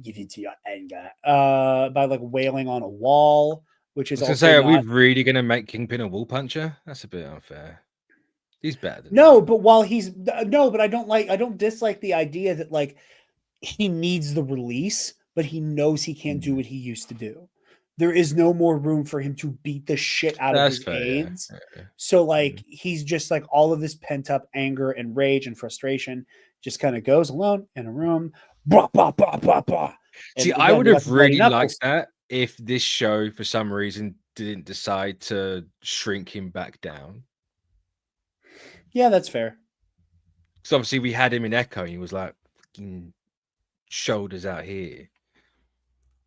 give it to your anger, by like wailing on a wall, which is also are we really going to make Kingpin a wall puncher? That's a bit unfair. He's better than no, but while he's no, but I don't dislike the idea that like he needs the release, but he knows he can't do what he used to do. There is no more room for him to beat the shit out of his aides. Yeah. So like he's just like all of this pent up anger and rage and frustration just kind of goes alone in a room. Bah, bah, bah, bah, bah. See, I would have really liked that if this show for some reason didn't decide to shrink him back down. Yeah, that's fair. So obviously we had him in Echo and he was like shoulders out here.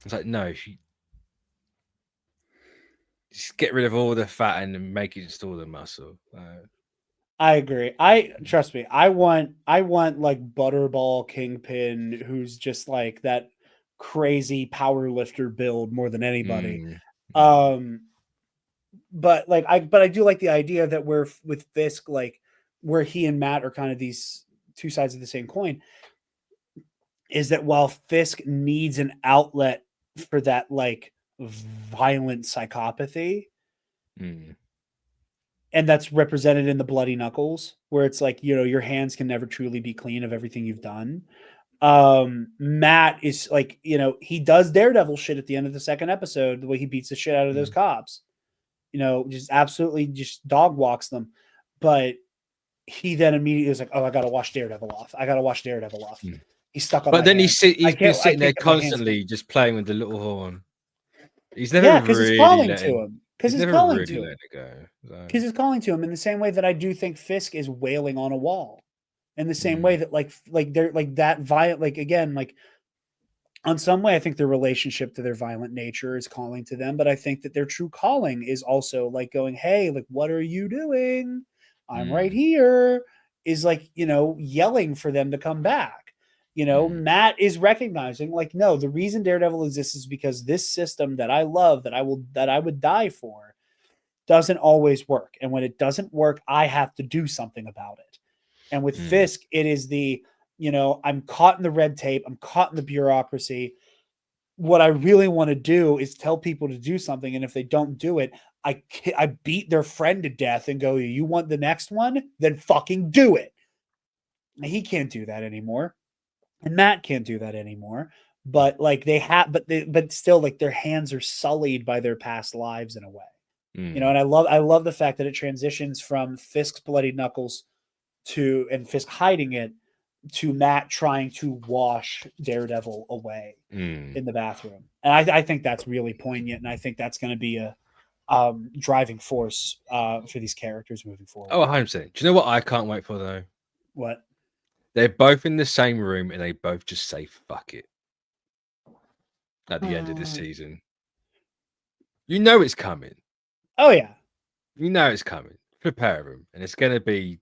It's like, no, just get rid of all the fat and make it just all the muscle. I agree. Trust me. I want like Butterball Kingpin, who's just like that crazy power lifter build more than anybody. But I do like the idea that we're with Fisk, like where he and Matt are kind of these two sides of the same coin. is that while Fisk needs an outlet for that like violent psychopathy, Mm. and that's represented in the bloody knuckles, where it's like, you know, your hands can never truly be clean of everything you've done. Matt is like, you know, he does Daredevil shit at the end of the second episode, the way he beats the shit out of those cops, you know, just absolutely just dog walks them. But he then immediately is like, oh, I gotta wash Daredevil off. I gotta wash Daredevil off. Mm. He's stuck on But my then hand. he's been sitting there get my hands constantly just playing with the little horn. He's never Yeah, because it's really calling to letting. him. Because He's it's never calling really to him. letting it go. So. Because it's calling to him in the same way that I do think Fisk is wailing on a wall. In the same way that like they're like that violent, like again, like on some way, I think their relationship to their violent nature is calling to them, but I think that their true calling is also like going, hey, like, what are you doing? I'm right here. Is like, you know, yelling for them to come back. You know, Matt is recognizing, like, no, the reason Daredevil exists is because this system that I love, that I would die for, doesn't always work. And when it doesn't work, I have to do something about it. And with Fisk, it is the, you know, I'm caught in the red tape, I'm caught in the bureaucracy. What I really want to do is tell people to do something, and if they don't do it, I beat their friend to death and go, you want the next one? Then fucking do it. And he can't do that anymore, and Matt can't do that anymore. But like but still, like their hands are sullied by their past lives in a way. You know, and I love the fact that it transitions from Fisk's bloody knuckles and Fisk hiding it to Matt trying to wash Daredevil away in the bathroom. And I think that's really poignant, and I think that's going to be a driving force for these characters moving forward. Oh, 100%. Do you know what I can't wait for though? What? They're both in the same room and they both just say fuck it at the end of the season. You know it's coming. Oh yeah. You know it's coming. Prepare them, and it's going to be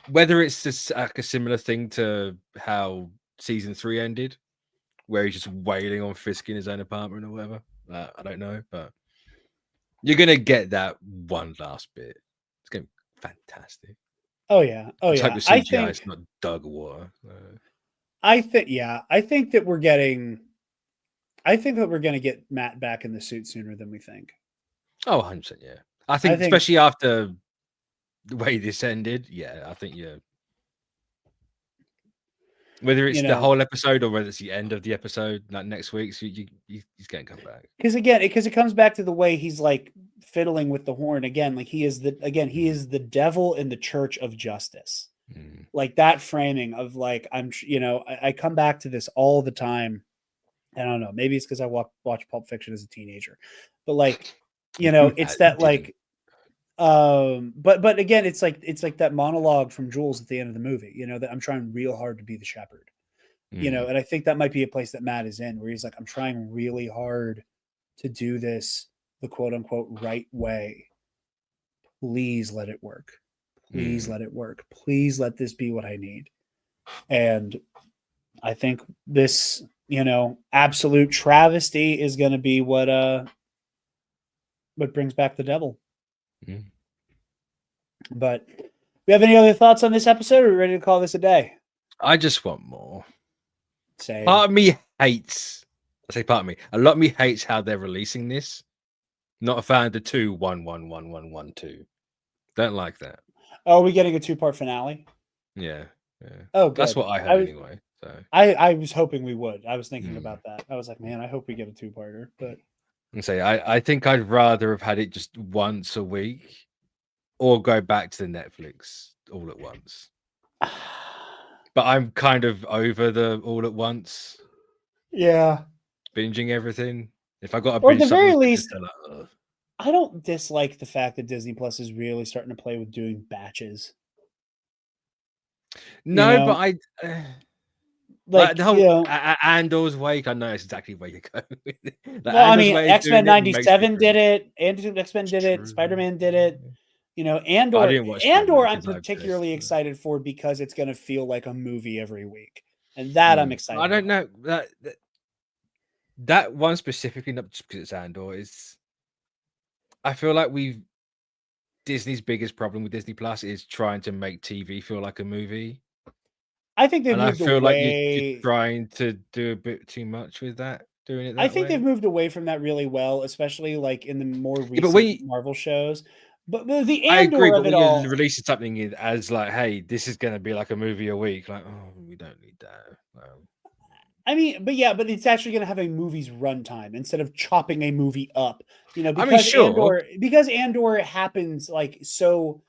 whether it's just like a similar thing to how season 3 ended, where he's just wailing on Fisk in his own apartment or whatever. I don't know, but you're gonna get that one last bit. It's gonna be fantastic. Oh yeah. Oh Let's yeah. hope the CGI is not dug water. I think that we're getting. I think that we're going to get Matt back in the suit sooner than we think. Oh, 100%, yeah. I think especially after the way this ended, yeah, I think whether it's the whole episode or whether it's the end of the episode, like next week, so he's gonna come back. Because it comes back to the way he's like fiddling with the horn again. Like he is the devil in the church of justice. Like that framing of like I come back to this all the time. I don't know. Maybe it's because I watch Pulp Fiction as a teenager, but like it's that like. But again, it's like that monologue from Jules at the end of the movie, that I'm trying real hard to be the shepherd, and I think that might be a place that Matt is in, where he's like, I'm trying really hard to do this the quote unquote right way. Please let it work. Please let it work. Please let this be what I need. And I think this, absolute travesty is going to be what brings back the devil. But we have any other thoughts on this episode? Or are we ready to call this a day? I just want more. Same. Part of me hates. I say part of me. A lot of me hates how they're releasing this. Not a fan of the 2-1-1-1-1-1-2. Don't like that. Oh, are we getting a 2-part finale? Yeah. Oh, good. That's what I heard anyway. So I was hoping we would. I was thinking about that. I was like, man, I hope we get a 2-parter. But I think I'd rather have had it just once a week, or go back to the Netflix all at once. But I'm kind of over the all at once. Yeah. Binging everything. If I got a or at binge the very least, I I don't dislike the fact that Disney Plus is really starting to play with doing batches. No, but I like the whole Andor's Wake. I know it's exactly where you're going with it. Well, I mean, X-Men 97 did it. X-Men did it. Spider-Man did it. Andor I'm particularly excited for because it's going to feel like a movie every week. And that I'm excited I don't know. That one specifically, not just because it's Andor, is I feel like Disney's biggest problem with Disney Plus is trying to make TV feel like a movie. I think they've And I moved feel like you're away. trying to do a bit too much with that, doing it I that think they've way. moved away from that really well, especially like in the more Yeah, but when recent Marvel shows. But the I agree, Andor but of it when you're all, releasing something as like, hey, this is gonna be like a movie a week, like, oh, we don't need that. I mean, but it's actually going to have a movie's runtime instead of chopping a movie up. I mean, sure, Because Andor happens like so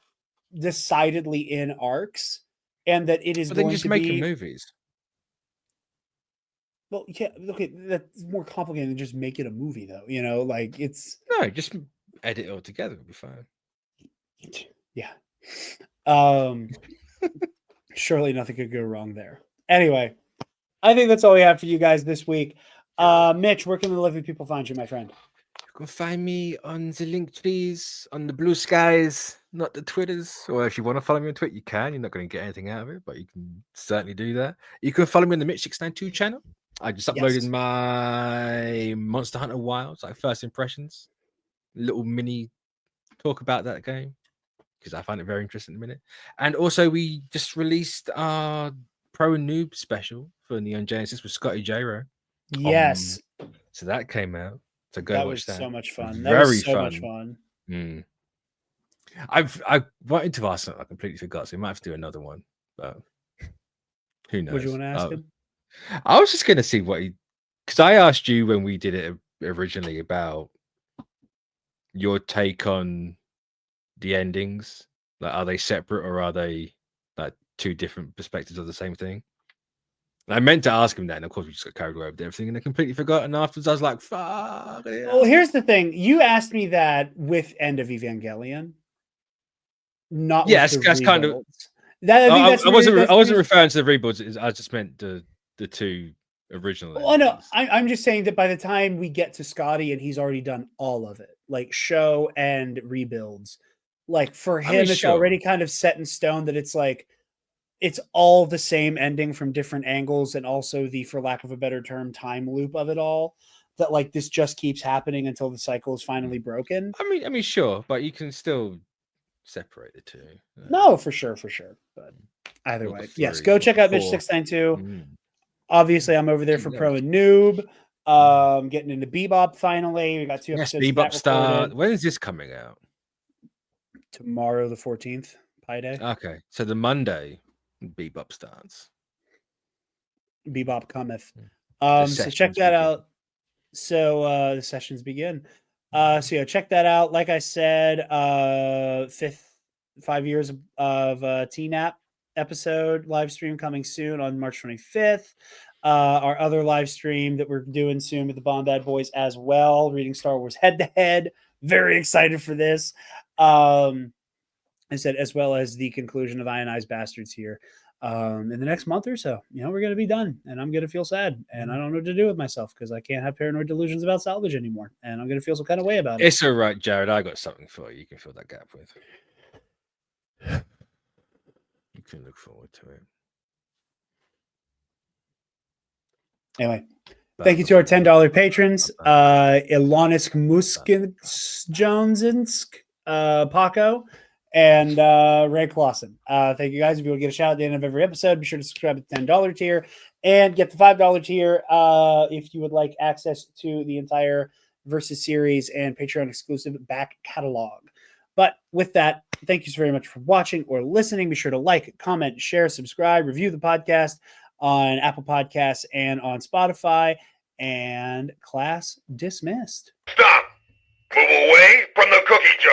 decidedly in arcs, and that it is but then going just to making be movies. well, yeah, okay, that's more complicated than just make it a movie, though. Like it's No, just edit it all together, it'll be fine. yeah. Um, surely nothing could go wrong there. Anyway, I think that's all we have for you guys this week. Mitch, where can the lovely people find you, my friend? You can find me on the link trees, on the blue skies, not the Twitters. Or if you want to follow me on Twitter, you can. You're not going to get anything out of it, but you can certainly do that. You can follow me on the Mitch692 channel. I just uploaded Yes. my Monster Hunter Wilds, like first impressions, little mini talk about that game because I find it very interesting in a minute. And also, we just released our Pro and Noob special for Neon Genesis with Scotty Jarod. Yes. So that came out. So go That watch was that. so much fun. That Very was so fun. much fun. I wanted to ask something I completely forgot, so we might have to do another one, but who knows? What do you want to ask him? I was just gonna see what because I asked you when we did it originally about your take on the endings. Like, are they separate or are they like two different perspectives of the same thing? And I meant to ask him that, and of course we just got carried away with everything, and I completely forgot. And afterwards, I was like, "Fuck!" Well, here's the thing: you asked me that with End of Evangelion, not with the that's kind of. rebuilds. I I wasn't referring to the rebuilds. I just meant the two original. Oh no, I'm just saying that by the time we get to Scotty and he's already done all of it, like show and rebuilds, like for him, it's already kind of set in stone that it's like it's all the same ending from different angles, and also the, for lack of a better term, time loop of it all. That like this just keeps happening until the cycle is finally broken. I mean, sure, but you can still separate the two. No, for sure. But either way, yes, go check out Mitch692. Obviously, I'm over there for Pro and Noob. Getting into Bebop finally. We got 2 episodes. Bebop start. When is this coming out? Tomorrow, the 14th, Pi Day. Okay, so the Monday, Bebop starts. Bebop cometh. So check that out. So the sessions begin. So yeah, check that out. Like I said, 5 years of TNAP episode live stream coming soon on March 25th. Our other live stream that we're doing soon with the Bomb Bad Boys as well, reading Star Wars head to head. Very excited for this. I said, as well as the conclusion of Ionized Bastards here. In the next month or so, we're going to be done, and I'm going to feel sad, and I don't know what to do with myself because I can't have paranoid delusions about salvage anymore, and I'm going to feel some kind of way about it. It's all right, Jared. I got something for you. You can fill that gap with. You can look forward to it. Anyway, thank you to our $10 patrons, Ilonisk Muskins Jonesinsk, Paco, and Ray Clausen. Thank you guys. If you will get a shout out at the end of every episode, be sure to subscribe to the $10 tier and get the $5 tier if you would like access to the entire Versus series and Patreon exclusive back catalog. But with that, thank you so very much for watching or listening. Be sure to like, comment, share, subscribe, review the podcast on Apple Podcasts and on Spotify. And class dismissed. Stop! Move away from the cookie jar.